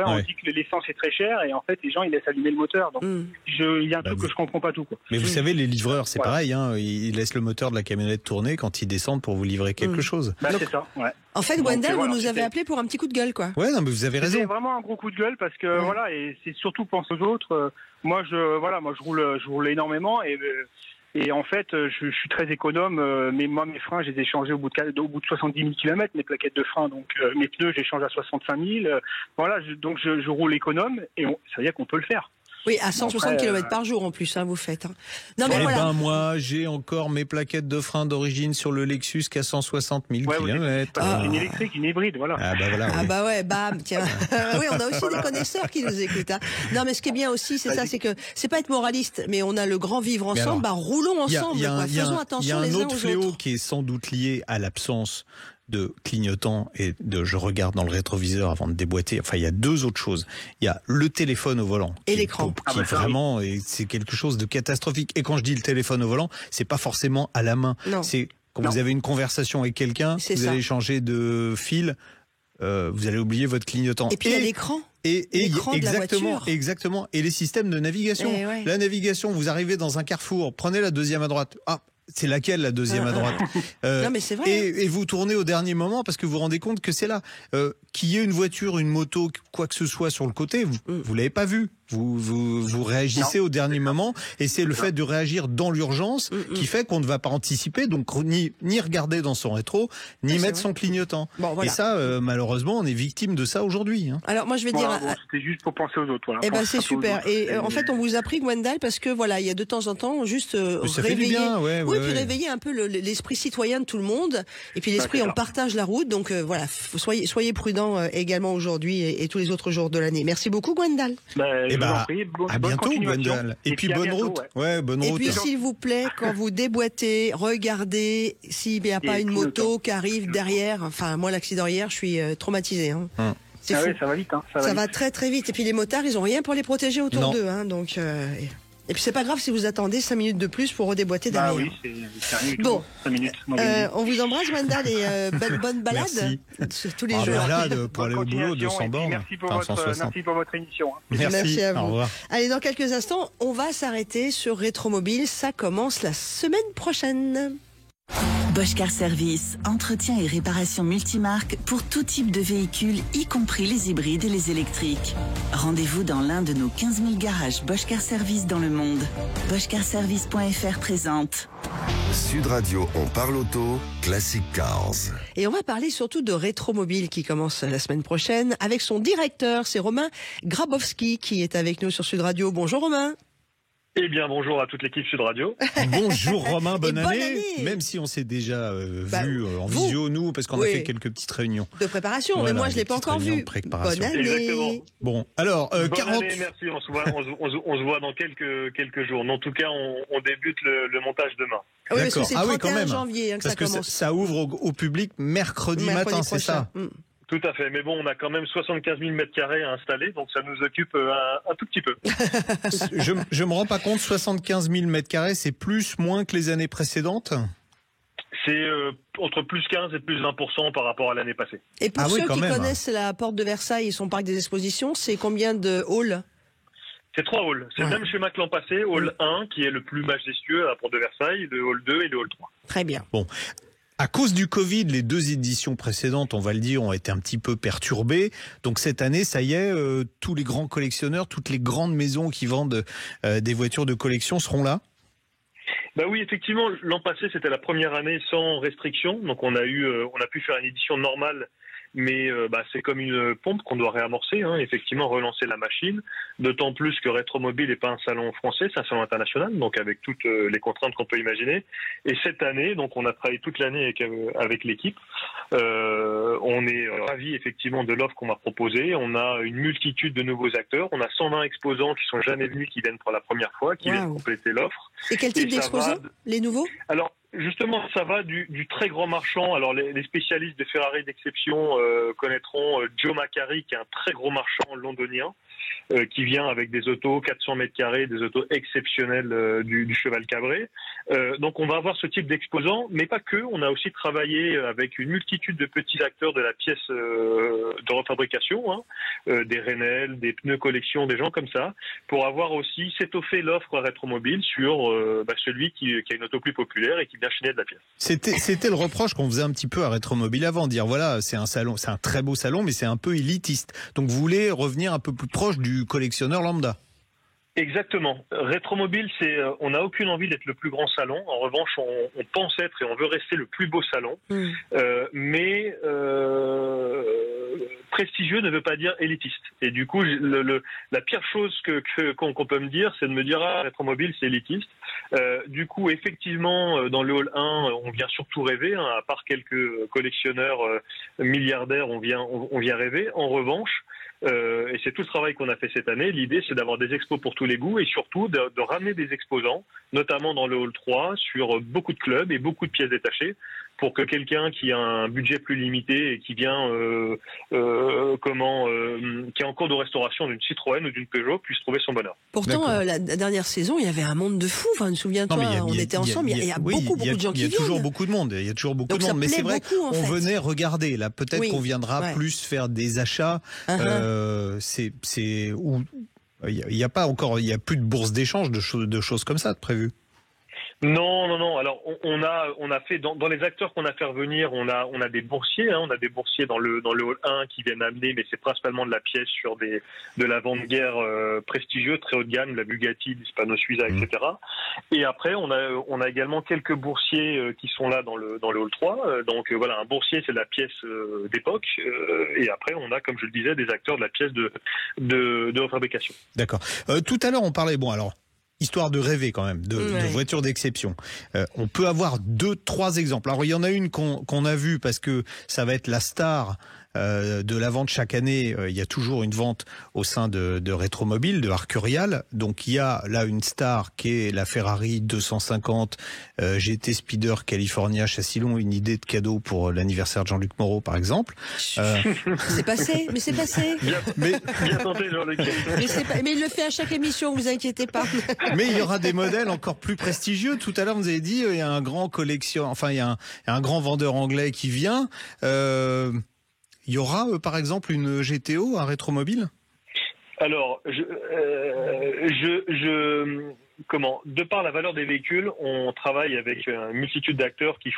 on dit que l'essence est très chère, et en fait, les gens ils laissent allumer le moteur. Donc il y a un truc que je comprends pas tout, quoi. Mais vous savez, les livreurs, c'est pareil, hein, ils laissent le moteur de la camionnette tourner quand ils descendent pour vous livrer quelque chose. C'est ça. Ouais. En fait, Gwendal, vous nous avez appelé pour un petit coup de gueule, quoi. Ouais, non, mais vous avez raison. C'est vraiment un gros coup de gueule parce que et c'est surtout penser aux autres. Moi, je roule énormément et en fait, je suis très économe. Mais moi, mes freins, je les ai changés au bout de 70 000 km, mes plaquettes de frein. Donc, mes pneus, je les change à 65 000. Donc je roule économe et ça veut dire qu'on peut le faire. Oui, à 160 km par jour en plus, vous faites. Hein. Non, mais moi, j'ai encore mes plaquettes de frein d'origine sur le Lexus qui a 160 000 km. C'est une électrique, une hybride, voilà. Tiens. Oui, on a aussi des connaisseurs qui nous écoutent. Hein. Non, mais ce qui est bien aussi, c'est ça, c'est que c'est pas être moraliste, mais on a le grand vivre ensemble, roulons ensemble. Faisons attention les uns aux autres. Il y a un autre fléau qui est sans doute lié à l'absence de clignotant et je regarde dans le rétroviseur avant de déboîter. Enfin, il y a 2 autres choses. Il y a le téléphone au volant. Et l'écran. Vraiment, et c'est quelque chose de catastrophique. Et quand je dis le téléphone au volant, c'est pas forcément à la main. Non. C'est quand vous avez une conversation avec quelqu'un, vous allez changer de fil, vous allez oublier votre clignotant. Et puis il y a l'écran. Exactement. Et les systèmes de navigation. La navigation, vous arrivez dans un carrefour, prenez la deuxième à droite. C'est laquelle la deuxième à droite? Non, mais c'est vrai. Et vous tournez au dernier moment parce que vous vous rendez compte que c'est là. Qu'il y ait une voiture, une moto, quoi que ce soit sur le côté, vous l'avez pas vu. Vous réagissez au dernier moment, et c'est le fait de réagir dans l'urgence qui fait qu'on ne va pas anticiper, donc ni regarder dans son rétro, ni mettre son clignotant. Et ça, malheureusement, on est victime de ça aujourd'hui. Hein. Alors moi, je vais dire... C'était juste pour penser aux autres. Voilà. C'est super. Et en fait, on vous a pris, Gwendal, parce que il y a de temps en temps, juste réveiller... puis réveiller un peu l'esprit citoyen de tout le monde, et puis l'esprit, on partage la route, donc soyez prudents également aujourd'hui et tous les autres jours de l'année. Merci beaucoup, Gwendal. À bientôt, Gwendal. Et puis bonne route. Bonne route. Et puis s'il vous plaît, quand vous déboîtez, regardez s'il n'y a pas une moto qui arrive derrière. Enfin, moi, l'accident hier, je suis traumatisé. Hein. C'est fou. Ça va vite. Ça va très très vite. Et puis les motards, ils ont rien pour les protéger autour d'eux. Hein, donc. Et puis c'est pas grave si vous attendez 5 minutes de plus pour redéboîter derrière. Oui, c'est bon. 5 minutes. On vous embrasse, Gwendal, et bonne balade. Tous les jours. Balade pour aller au boulot de 100 bornes. Merci pour votre émission. Merci à vous. Au revoir. Allez, dans quelques instants, on va s'arrêter sur Rétromobile. Ça commence la semaine prochaine. Bosch Car Service, entretien et réparation multimarque pour tout type de véhicules, y compris les hybrides et les électriques. Rendez-vous dans l'un de nos 15 000 garages Bosch Car Service dans le monde. BoschCarService.fr présente. Sud Radio, on parle auto, Classic Cars. Et on va parler surtout de Rétromobile qui commence la semaine prochaine avec son directeur, c'est Romain Grabowski qui est avec nous sur Sud Radio. Bonjour Romain. Eh bien, bonjour à toute l'équipe Sud Radio. Bonjour Romain, bonne année. Même si on s'est déjà vu en visio, nous, parce qu'on a fait quelques petites réunions. De préparation, voilà, mais moi je ne l'ai pas encore vu. Bonne année. Exactement. Bon, alors, bonne 40... année, merci, on se voit dans quelques jours. En tout cas, on débute le montage demain. Oui, parce que c'est le 31 janvier que ça commence. Parce que ça ouvre au public mercredi matin, c'est ça? Tout à fait, mais bon, on a quand même 75 000 mètres carrés à installer, donc ça nous occupe un tout petit peu. Je me rends pas compte, 75 000 mètres carrés, c'est plus, moins que les années précédentes? C'est entre plus 15 et plus 20% par rapport à l'année passée. Et pour ceux qui connaissent la porte de Versailles et son parc des expositions, c'est combien de halls? C'est 3 halls. C'est le même schéma que l'an passé. Hall 1, qui est le plus majestueux à la porte de Versailles, le hall 2 et le hall 3. Très bien. Bon. À cause du Covid, les 2 éditions précédentes, on va le dire, ont été un petit peu perturbées. Donc cette année, ça y est, tous les grands collectionneurs, toutes les grandes maisons qui vendent des voitures de collection seront là? Bah oui, effectivement, l'an passé, c'était la première année sans restriction. Donc on a pu faire une édition normale. Mais c'est comme une pompe qu'on doit réamorcer, effectivement relancer la machine, d'autant plus que Rétromobile n'est pas un salon français, c'est un salon international, donc avec toutes les contraintes qu'on peut imaginer. Et cette année, donc on a travaillé toute l'année avec l'équipe, on est ravis effectivement de l'offre qu'on m'a proposée, on a une multitude de nouveaux acteurs, on a 120 exposants qui sont jamais venus, qui viennent pour la première fois, qui viennent compléter l'offre. Et quel type d'exposants, les nouveaux? Alors, justement, ça va du très grand marchand. Alors, les spécialistes de Ferrari d'exception connaîtront Joe Macari, qui est un très gros marchand londonien, qui vient avec des autos 400 mètres carrés, des autos exceptionnelles du cheval cabré. Donc, on va avoir ce type d'exposants, mais pas que. On a aussi travaillé avec une multitude de petits acteurs de la pièce de refabrication, des Renel, des pneus collection, des gens comme ça, pour avoir aussi s'étoffer l'offre Rétromobile sur celui qui a une auto plus populaire et qui vient chaîner de la pièce. C'était le reproche qu'on faisait un petit peu à Rétromobile avant, dire voilà, c'est un salon, c'est un très beau salon, mais c'est un peu élitiste. Donc vous voulez revenir un peu plus proche du collectionneur lambda. Exactement. Rétromobile, on n'a aucune envie d'être le plus grand salon. En revanche, on pense être et on veut rester le plus beau salon. Mais prestigieux ne veut pas dire élitiste. Et du coup, la pire chose qu'on peut me dire, c'est de me dire Rétromobile, c'est élitiste. Du coup, effectivement, dans le hall 1, on vient surtout rêver. À part quelques collectionneurs milliardaires, on vient rêver. En revanche, et c'est tout le travail qu'on a fait cette année. L'idée, c'est d'avoir des expos pour tous les goûts et surtout de ramener des exposants, notamment dans le hall 3, sur beaucoup de clubs et beaucoup de pièces détachées, pour que quelqu'un qui a un budget plus limité et qui vient, qui est en cours de restauration d'une Citroën ou d'une Peugeot, puisse trouver son bonheur. Pourtant, la dernière saison, il y avait un monde de fous. Enfin, souviens-toi, on était ensemble. Il y a beaucoup de gens qui viennent. Il y a toujours beaucoup de monde. Il y a toujours beaucoup de monde. Mais c'est vrai qu'on venait regarder. Là, peut-être qu'on viendra plus faire des achats. Il y a pas encore, il y a plus de bourse d'échange de choses comme ça de prévues. Non. Alors, on a fait dans les acteurs qu'on a fait revenir, on a des boursiers, on a des boursiers dans le hall 1 qui viennent amener, mais c'est principalement de la pièce sur de l'avant-guerre prestigieux, très haut de gamme, la Bugatti, l'Hispano Suiza, etc. Et après, on a également quelques boursiers qui sont là dans le hall 3. Donc voilà, un boursier, c'est de la pièce d'époque. Et après, on a, comme je le disais, des acteurs de la pièce de fabrication. D'accord. Tout à l'heure, on parlait, histoire de rêver quand même, de voitures d'exception. On peut avoir 2-3 exemples. Alors il y en a une qu'on a vue parce que ça va être la star de la vente chaque année. Il y a toujours une vente au sein de Rétromobile, de Arcurial. Donc il y a là une star qui est la Ferrari 250 GT Speeder California châssis long, une idée de cadeau pour l'anniversaire de Jean-Luc Moreau par exemple. C'est passé. Bien tenté Jean-Luc. Mais il le fait à chaque émission, vous inquiétez pas. Mais il y aura des modèles encore plus prestigieux. Tout à l'heure, vous avez dit, il y a un grand il y a un grand vendeur anglais qui vient. Il y aura, par exemple, une GTO, un Rétromobile ? Alors, de par la valeur des véhicules, on travaille avec une multitude d'acteurs qui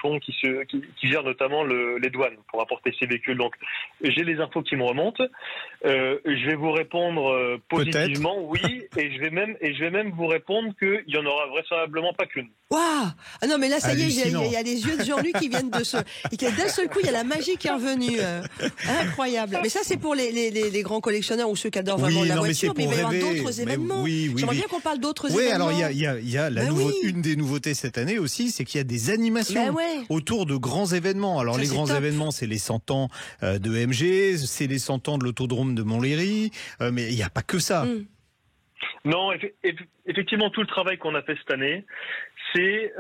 gèrent notamment les douanes pour apporter ces véhicules. Donc, j'ai les infos qui me remontent. Je vais vous répondre positivement, oui, et je vais même vous répondre qu'il y en aura vraisemblablement pas qu'une. Waouh! Ah non, mais là, ça y est, il y a les yeux de Jean-Luc qui viennent d'un seul coup, il y a la magie qui est revenue. Incroyable. Mais ça, c'est pour les grands collectionneurs ou ceux qui adorent vraiment la voiture, mais il va y avoir d'autres événements. J'aimerais bien qu'on parle d'autres événements. il y a une des nouveautés cette année aussi, c'est qu'il y a des animations autour de grands événements. Alors les grands événements, c'est les 100 ans de MG, c'est les 100 ans de l'autodrome de Montlhéry, mais il n'y a pas que ça. Non, effectivement, tout le travail qu'on a fait cette année, c'est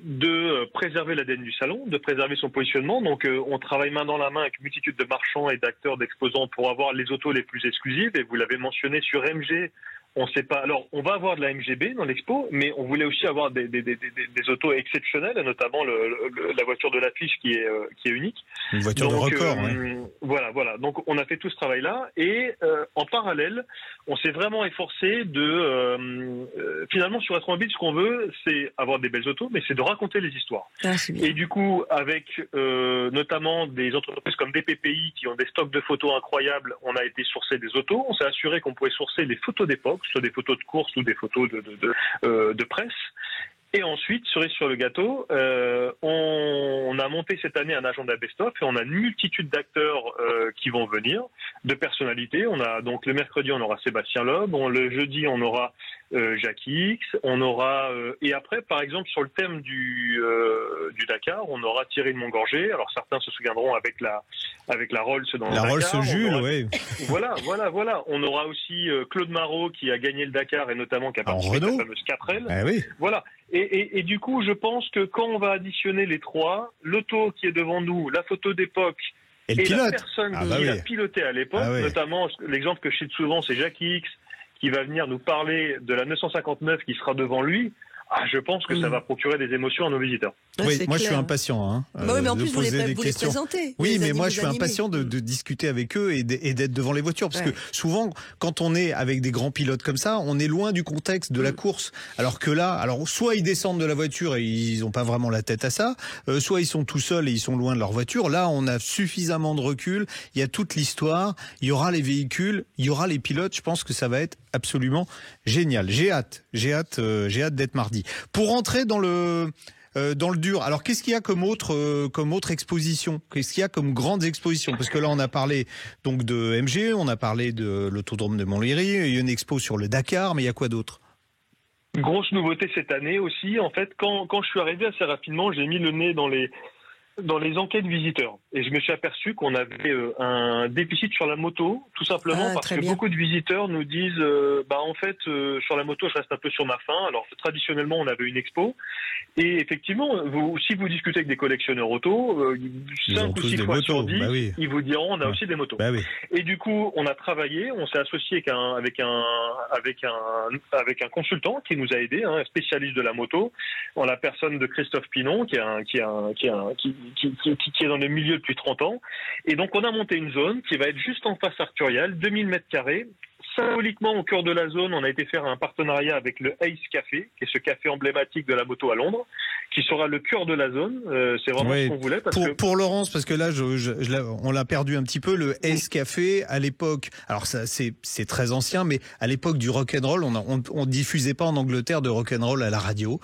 de préserver l'ADN du salon, de préserver son positionnement. Donc, on travaille main dans la main avec une multitude de marchands et d'acteurs, d'exposants pour avoir les autos les plus exclusives. Et vous l'avez mentionné sur MG. On sait pas. Alors, on va avoir de la MGB dans l'expo, mais on voulait aussi avoir des autos exceptionnelles, notamment la voiture de l'affiche qui est unique. Une voiture de record. Voilà. Donc, on a fait tout ce travail-là, et en parallèle, on s'est vraiment efforcé de finalement sur Retromobile, ce qu'on veut, c'est avoir des belles autos, mais c'est de raconter les histoires. Et du coup, avec notamment des entreprises comme DPPI qui ont des stocks de photos incroyables, on a été sourcer des autos. On s'est assuré qu'on pouvait sourcer des photos d'époque, soit des photos de course ou des photos de presse. Et ensuite, cerise sur le gâteau, on a monté cette année un agenda best-of et on a une multitude d'acteurs qui vont venir, de personnalités. On a donc le mercredi, on aura Sébastien Loeb, le jeudi, on aura Jacques X, on aura et après, par exemple, sur le thème du Dakar, on aura Thierry de Montgorgé. Alors certains se souviendront avec la Rolls dans la le Dakar. Rolls Jules, oui. Voilà. On aura aussi Claude Marot qui a gagné le Dakar et notamment qui a participé à la fameuse 4L. Ah oui. Voilà. Et du coup, je pense que quand on va additionner les trois, l'auto qui est devant nous, la photo d'époque et la personne qui l'a piloté à l'époque, notamment l'exemple que je cite souvent, c'est Jacques X, qui va venir nous parler de la 959 qui sera devant lui. Je pense que ça va procurer des émotions à nos visiteurs. Oui, moi je suis impatient mais en plus, de poser des vous questions. les présentez. Oui, mais moi je suis impatient de discuter avec eux et d'être devant les voitures. Parce que souvent, quand on est avec des grands pilotes comme ça, on est loin du contexte de la course. Alors que là, soit ils descendent de la voiture et ils n'ont pas vraiment la tête à ça, soit ils sont tout seuls et ils sont loin de leur voiture. Là, on a suffisamment de recul, il y a toute l'histoire, il y aura les véhicules, il y aura les pilotes. Je pense que ça va être absolument génial. J'ai hâte d'être mardi. Pour rentrer dans le dur, alors qu'est-ce qu'il y a comme autre exposition? Qu'est-ce qu'il y a comme grandes expositions? Parce que là, on a parlé donc de MG, on a parlé de l'autodrome de Montlhéry, il y a une expo sur le Dakar, mais il y a quoi d'autre? Grosse nouveauté cette année aussi. En fait, quand je suis arrivé assez rapidement, j'ai mis le nez dans les enquêtes visiteurs. Et je me suis aperçu qu'on avait un déficit sur la moto, tout simplement parce que beaucoup de visiteurs nous disent en fait, sur la moto, je reste un peu sur ma faim. Alors, traditionnellement, on avait une expo. Et effectivement, si vous discutez avec des collectionneurs auto, 5 ou 6 fois sur 10, ils vous diront on a aussi des motos. Et du coup, on a travaillé, on s'est associé avec un consultant qui nous a aidés, un spécialiste de la moto, en la personne de Christophe Pinon, qui est dans le milieu depuis 30 ans. Et donc, on a monté une zone qui va être juste en face Arturial, 2000 mètres carrés. Symboliquement, au cœur de la zone, on a été faire un partenariat avec le Ace Café, qui est ce café emblématique de la moto à Londres, qui sera le cœur de la zone. C'est vraiment ce qu'on voulait. Pour Laurence, parce que là, on l'a perdu un petit peu, le Ace Café, à l'époque, alors ça, c'est très ancien, mais à l'époque du rock'n'roll, on diffusait pas en Angleterre de rock'n'roll à la radio.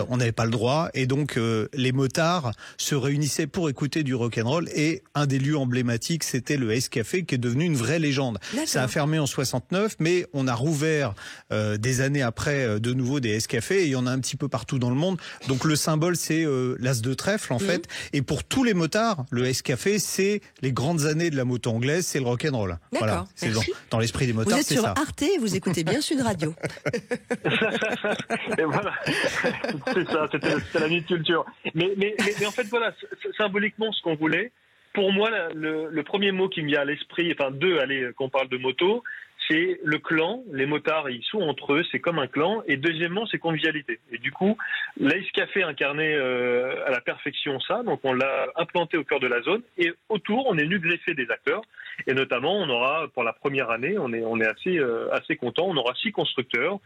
On n'avait pas le droit, et donc les motards se réunissaient pour écouter du rock'n'roll, et un des lieux emblématiques, c'était le Ace Café, qui est devenu une vraie légende. Ça a fermé en 69, mais on a rouvert des années après de nouveau des Ace Café, et il y en a un petit peu partout dans le monde. Donc le symbole, c'est l'as de trèfle, en fait. Et pour tous les motards, le Ace Café, c'est les grandes années de la moto anglaise, c'est le rock'n'roll. Voilà, c'est dans l'esprit des motards, c'est ça. Vous êtes sur Arte et vous écoutez bien Sud Radio. Et voilà, c'est ça, c'était la nuit de culture. Mais en fait, voilà, symboliquement, ce qu'on voulait, pour moi, le premier mot qui me vient à l'esprit, enfin qu'on parle de moto, c'est le clan. Les motards, ils sont entre eux, c'est comme un clan. Et deuxièmement, c'est convivialité. Et du coup, l'Ace Café incarnait à la perfection ça. Donc, on l'a implanté au cœur de la zone. Et autour, on est venu greffer des acteurs. Et notamment, on aura, pour la première année, on est assez content. On aura 6 constructeurs.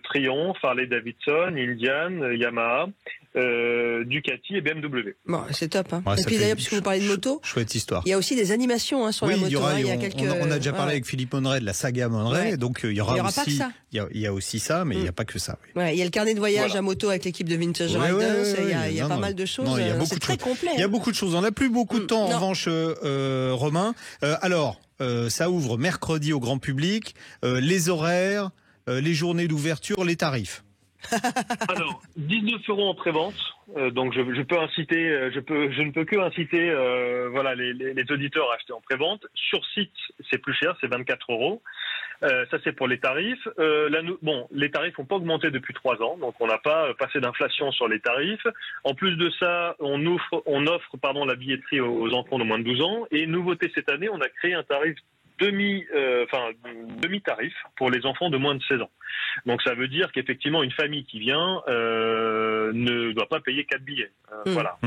Triumph, Harley-Davidson, Indian, Yamaha, Ducati et BMW. Bon, c'est top. Et puis d'ailleurs, puisque vous parlez de moto, chouette histoire. Il y a aussi des animations sur la moto. On a déjà parlé avec Philippe Monneray de la saga Monneray, donc il y aura aussi, il y a aussi ça, mais il n'y a pas que ça. Il y a le carnet de voyage à moto avec l'équipe de Vintage Riders. Il y a pas mal de choses. C'est très complet. Il y a beaucoup de choses. On n'a plus beaucoup de temps en revanche, Romain. Alors, ça ouvre mercredi au grand public. Les horaires, les journées d'ouverture, les tarifs. Alors, 19 € en prévente. Donc je peux inciter, je ne peux que inciter voilà les auditeurs à acheter en prévente. Sur site, c'est plus cher, c'est 24 €. Ça c'est pour les tarifs. Les tarifs n'ont pas augmenté depuis 3 ans, donc on n'a pas passé d'inflation sur les tarifs. En plus de ça, on offre la billetterie aux enfants de moins de 12 ans. Et nouveauté cette année, on a créé un tarif demi-tarif pour les enfants de moins de 16 ans. Donc ça veut dire qu'effectivement une famille qui vient ne doit pas payer 4 billets. Voilà.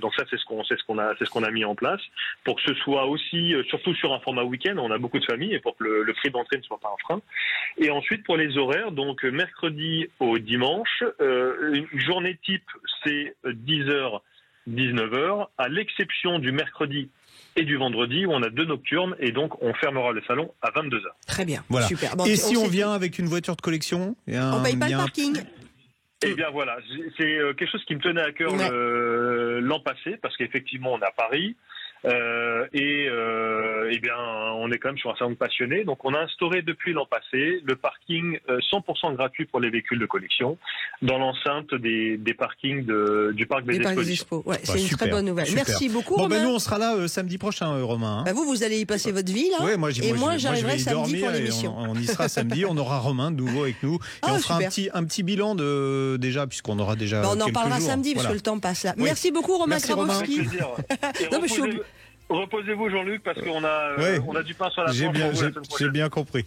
Donc ça c'est ce qu'on a mis en place pour que ce soit aussi surtout sur un format week-end, on a beaucoup de familles et pour que le prix d'entrée ne soit pas un frein. Et ensuite pour les horaires, donc mercredi au dimanche, une journée type c'est 10h 19h, à l'exception du mercredi et du vendredi où on a 2 nocturnes et donc on fermera le salon à 22h. Très bien, voilà. Super. Bon, et si on vient avec une voiture de collection, on paye pas le parking. Eh bien voilà, c'est quelque chose qui me tenait à cœur l'an passé parce qu'effectivement on est à Paris. Bien, on est quand même sur un salon de passionnés. Donc, on a instauré depuis l'an passé le parking 100% gratuit pour les véhicules de collection dans l'enceinte des parkings du parc des Expositions. Ouais, c'est une très bonne nouvelle. Super. Merci beaucoup, Romain. Nous, on sera là samedi prochain, Romain. Vous allez y passer votre vie, là. Ouais, moi, j'arriverai samedi pour l'émission. On y sera samedi. On aura Romain de nouveau avec nous. Et on fera un petit bilan déjà, puisqu'on aura déjà. On en parlera jours. samedi, parce que le temps passe là. Oui. Merci beaucoup, Romain Grabowski. Reposez-vous, Jean-Luc, parce qu'on a du pain sur la planche. J'ai bien compris.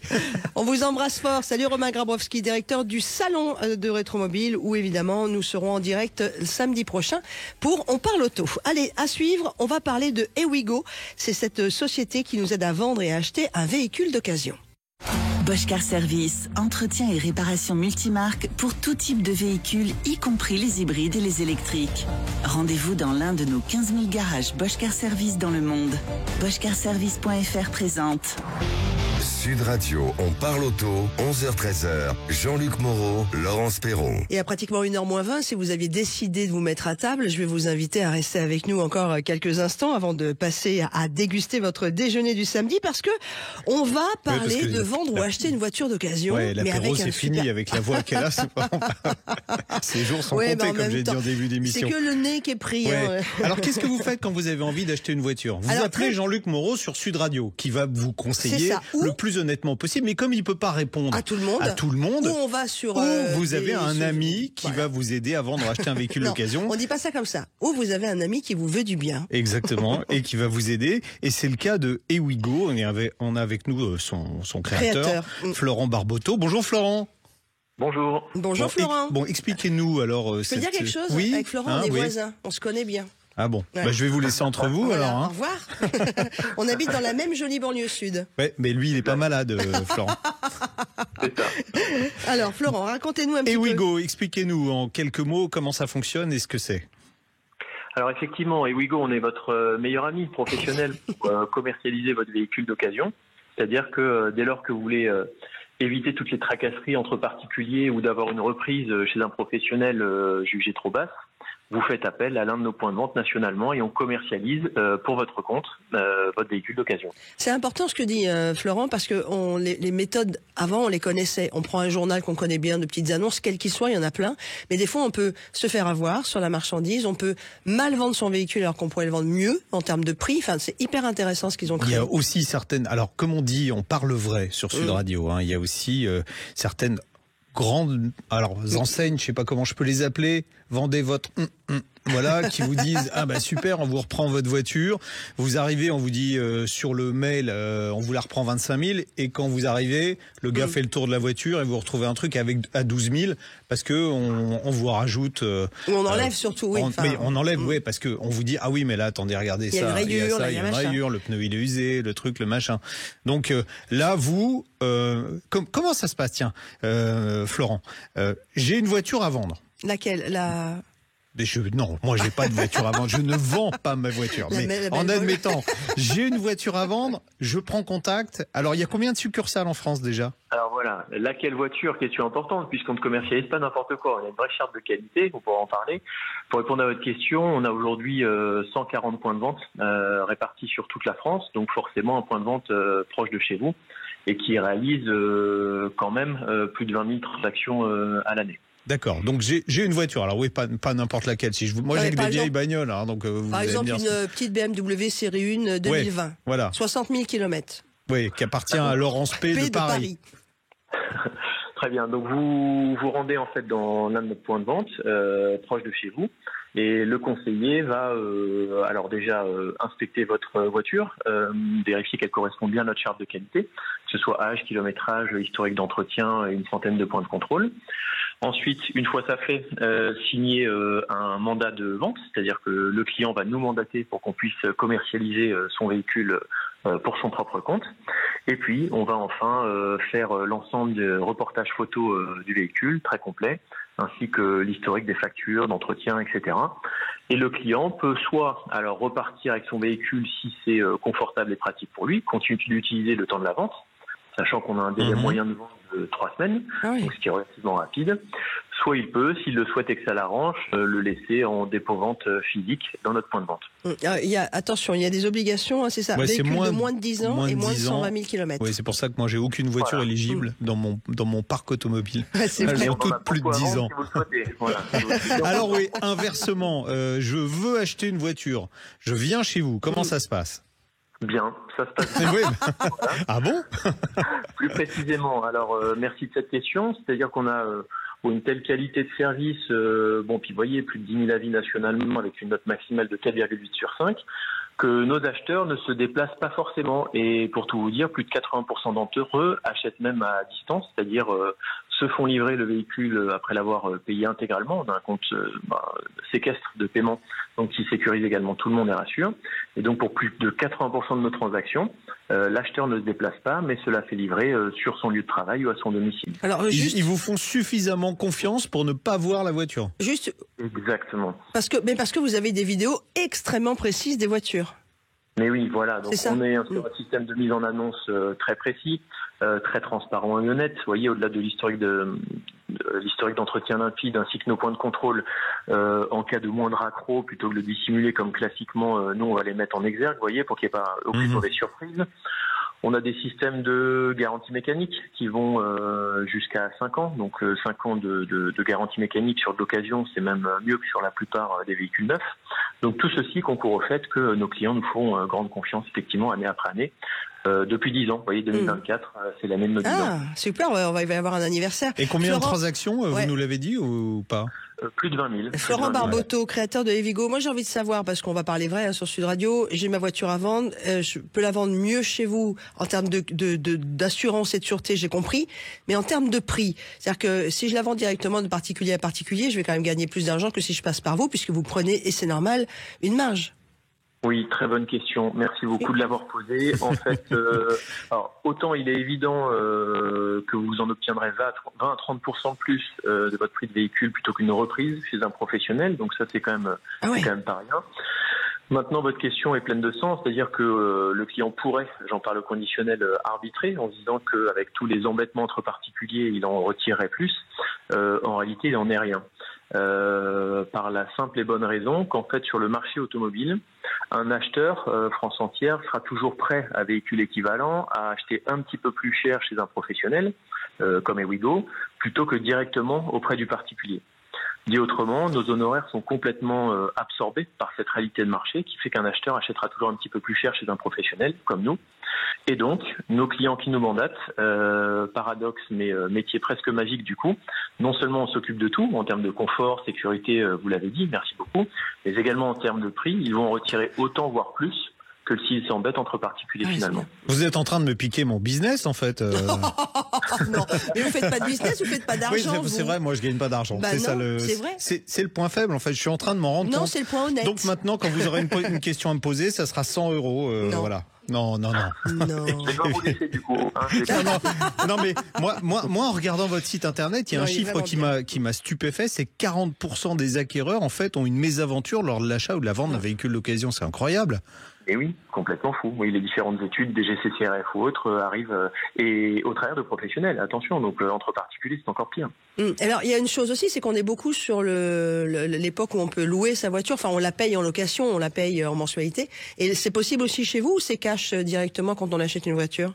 On vous embrasse fort. Salut Romain Grabowski, directeur du salon de Rétromobile, où évidemment nous serons en direct samedi prochain pour On parle auto. Allez, à suivre, on va parler de Ewigo. C'est cette société qui nous aide à vendre et à acheter un véhicule d'occasion. Bosch Car Service, entretien et réparation multimarque pour tout type de véhicule, y compris les hybrides et les électriques. Rendez-vous dans l'un de nos 15 000 garages Bosch Car Service dans le monde. BoschCarService.fr présente. Sud Radio, on parle auto, 11h-13h, Jean-Luc Moreau, Laurence Perron. Et à pratiquement 1h moins 20, si vous aviez décidé de vous mettre à table, je vais vous inviter à rester avec nous encore quelques instants avant de passer à déguster votre déjeuner du samedi, parce que on va parler de vendre ou acheter une voiture d'occasion. Ouais, l'apéro c'est fini avec la voix qu'elle a. Ces jours sont comptés, comme j'ai dit en début d'émission. C'est que le nez qui est pris. Ouais. Alors qu'est-ce que vous faites quand vous avez envie d'acheter une voiture? Vous appelez Jean-Luc Moreau sur Sud Radio, qui va vous conseiller le plus honnêtement possible, mais comme il peut pas répondre à tout le monde, ou on va sur vous avez un ami qui va vous aider à vendre, acheter un véhicule d'occasion. On dit pas ça comme ça. Ou vous avez un ami qui vous veut du bien. Exactement, et qui va vous aider. Et c'est le cas de Ewigo. On a avec nous son créateur. Florent Barboteau. Bonjour Florent. Bonjour. Bonjour Florent. Expliquez-nous alors. Je peux dire quelque chose? Avec Florent, on est voisins. On se connaît bien. Ah bon, je vais vous laisser entre vous alors. Au revoir. On habite dans la même jolie banlieue sud. Ouais, mais lui il est pas malade, Florent. Alors Florent, racontez-nous un petit peu. Ewigo, expliquez-nous en quelques mots comment ça fonctionne et ce que c'est. Alors effectivement, Ewigo, on est votre meilleur ami professionnel pour commercialiser votre véhicule d'occasion. C'est-à-dire que dès lors que vous voulez éviter toutes les tracasseries entre particuliers ou d'avoir une reprise chez un professionnel jugé trop basse, vous faites appel à l'un de nos points de vente nationalement et on commercialise pour votre compte votre véhicule d'occasion. C'est important ce que dit Florent, parce que les méthodes avant on les connaissait. On prend un journal qu'on connaît bien de petites annonces, quel qu'il soit, il y en a plein. Mais des fois on peut se faire avoir sur la marchandise, on peut mal vendre son véhicule alors qu'on pourrait le vendre mieux en termes de prix. Enfin, c'est hyper intéressant ce qu'ils ont créé. Il y a aussi certaines, alors comme on dit, on parle vrai sur Sud Radio, il y a aussi certaines grandes enseignes, je sais pas comment je peux les appeler, vendez votre voilà, qui vous disent super, on vous reprend votre voiture, vous arrivez, on vous dit sur le mail on vous la reprend 25 000 et quand vous arrivez, le gars fait le tour de la voiture et vous retrouvez un truc à 12 000 parce que on vous rajoute on enlève surtout on enlève parce que on vous dit mais là attendez, regardez ça, il y a une rayure, le pneu il est usé, le truc, le machin. Donc là vous comment ça se passe, tiens Florent, j'ai une voiture à vendre. Laquelle? Non, moi j'ai pas de voiture à vendre, je ne vends pas ma voiture. Mais en admettant, j'ai une voiture à vendre, je prends contact. Alors il y a combien de succursales en France déjà? Alors voilà, laquelle voiture, question importante, puisqu'on ne commercialise pas n'importe quoi. On a une vraie charte de qualité, on pourra en parler. Pour répondre à votre question, on a aujourd'hui 140 points de vente répartis sur toute la France, donc forcément un point de vente proche de chez vous et qui réalise quand même plus de 20 000 transactions à l'année. D'accord. Donc j'ai une voiture. Alors oui, pas n'importe laquelle. Moi j'ai que des vieilles bagnoles. Hein, donc par exemple une petite BMW série 1 2020. Ouais, voilà. 60 000 km. Oui, qui appartient à Laurence P. de Paris. Très bien. Donc vous vous rendez en fait dans l'un de nos points de vente proche de chez vous. Et le conseiller va alors déjà inspecter votre voiture, vérifier qu'elle correspond bien à notre charte de qualité, que ce soit âge, kilométrage, historique d'entretien et une centaine de points de contrôle. Ensuite, une fois ça fait, signer un mandat de vente, c'est-à-dire que le client va nous mandater pour qu'on puisse commercialiser son véhicule pour son propre compte. Et puis, on va enfin faire l'ensemble des reportages photos du véhicule, très complet, ainsi que l'historique des factures, d'entretien, etc. Et le client peut soit alors repartir avec son véhicule si c'est confortable et pratique pour lui, continuer d'utiliser le temps de la vente, sachant qu'on a un délai moyen de vente de 3 semaines, donc ce qui est relativement rapide. Soit il peut, s'il le souhaite et que ça l'arrange, le laisser en dépôt-vente physique dans notre point de vente. Attention, il y a des obligations, hein, c'est ça, véhicule de moins de 10 ans et moins de 120 000 km. Oui, c'est pour ça que moi j'ai aucune voiture éligible dans mon parc automobile. Elles ont toutes plus de 10 ans. Si vous le souhaitez. Voilà. Alors oui, inversement, je veux acheter une voiture, je viens chez vous, comment ça se passe ? Bien, ça se passe bien. Oui. Ah bon? Plus précisément, alors merci de cette question, c'est-à-dire qu'on a une telle qualité de service, puis vous voyez, plus de 10 000 avis nationalement avec une note maximale de 4,8 sur 5, que nos acheteurs ne se déplacent pas forcément. Et pour tout vous dire, plus de 80% d'entre eux achètent même à distance, c'est-à-dire se font livrer le véhicule après l'avoir payé intégralement. On a un compte séquestre de paiement, donc qui sécurise également tout le monde et rassure. Et donc pour plus de 80% de nos transactions, l'acheteur ne se déplace pas, mais se la fait livrer sur son lieu de travail ou à son domicile. Alors, ils vous font suffisamment confiance pour ne pas voir la voiture. Exactement. Parce que vous avez des vidéos extrêmement précises des voitures. Mais oui, voilà. Donc on est sur un système de mise en annonce très précis, très transparent et honnête. Vous voyez, au-delà de l'historique d'entretien limpide ainsi que nos points de contrôle, en cas de moindre accroc, plutôt que de le dissimuler comme classiquement, nous on va les mettre en exergue, vous voyez, pour qu'il n'y ait pas aucune mauvaise surprise. On a des systèmes de garantie mécanique qui vont jusqu'à 5 ans. Donc 5 ans de garantie mécanique sur de l'occasion, c'est même mieux que sur la plupart des véhicules neufs. Donc tout ceci concourt au fait que nos clients nous font grande confiance effectivement année après année. Depuis 10 ans, vous voyez, 2024, c'est l'année de nos 10 ans. Ah, super, il va y avoir un anniversaire. Et combien de transactions, vous nous l'avez dit ou pas? Plus de 20 000. Florent Barboteau, créateur de Evigo. Moi, j'ai envie de savoir, parce qu'on va parler vrai sur Sud Radio, j'ai ma voiture à vendre, je peux la vendre mieux chez vous en termes d'assurance et de sûreté, j'ai compris, mais en termes de prix. C'est-à-dire que si je la vends directement de particulier à particulier, je vais quand même gagner plus d'argent que si je passe par vous, puisque vous prenez, et c'est normal, une marge. Oui, très bonne question. Merci beaucoup de l'avoir posée. En fait, alors, autant il est évident que vous en obtiendrez 20 à 30% plus de votre prix de véhicule plutôt qu'une reprise chez un professionnel. Donc ça, c'est quand même pas rien. Maintenant, votre question est pleine de sens, c'est-à-dire que le client pourrait, j'en parle au conditionnel, arbitrer en se disant qu'avec tous les embêtements entre particuliers, il en retirerait plus. En réalité, il n'en est rien. Par la simple et bonne raison qu'en fait, sur le marché automobile, un acheteur, France entière, sera toujours prêt à véhicule équivalent à acheter un petit peu plus cher chez un professionnel, comme Ewigo, plutôt que directement auprès du particulier. Dit autrement, nos honoraires sont complètement absorbés par cette réalité de marché qui fait qu'un acheteur achètera toujours un petit peu plus cher chez un professionnel comme nous. Et donc, nos clients qui nous mandatent, paradoxe mais métier presque magique du coup, non seulement on s'occupe de tout en termes de confort, sécurité, vous l'avez dit, merci beaucoup, mais également en termes de prix, ils vont en retirer autant voire plus que s'ils s'embêtent entre particuliers finalement. Vous êtes en train de me piquer mon business en fait. Non, mais vous faites pas de business, vous faites pas d'argent. Oui, c'est vrai, moi je gagne pas d'argent. Bah c'est non, ça c'est vrai. C'est le point faible en fait. Je suis en train de m'en rendre compte. Non, c'est le point honnête. Donc maintenant, quand vous aurez une question à me poser, ça sera 100 €. Voilà. Non. Non. Je vais vous laisser du coup. Non, mais moi, en regardant votre site internet, il y a un chiffre qui m'a stupéfait, c'est 40% des acquéreurs en fait ont une mésaventure lors de l'achat ou de la vente d'un véhicule d'occasion. C'est incroyable. Et oui, complètement fou. Oui, les différentes études des GCCRF ou autres arrivent et au travers de professionnels. Attention, donc entre particuliers, c'est encore pire. Alors, il y a une chose aussi, c'est qu'on est beaucoup sur l'époque où on peut louer sa voiture. Enfin, on la paye en location, on la paye en mensualité. Et c'est possible aussi chez vous ou c'est cash directement quand on achète une voiture ?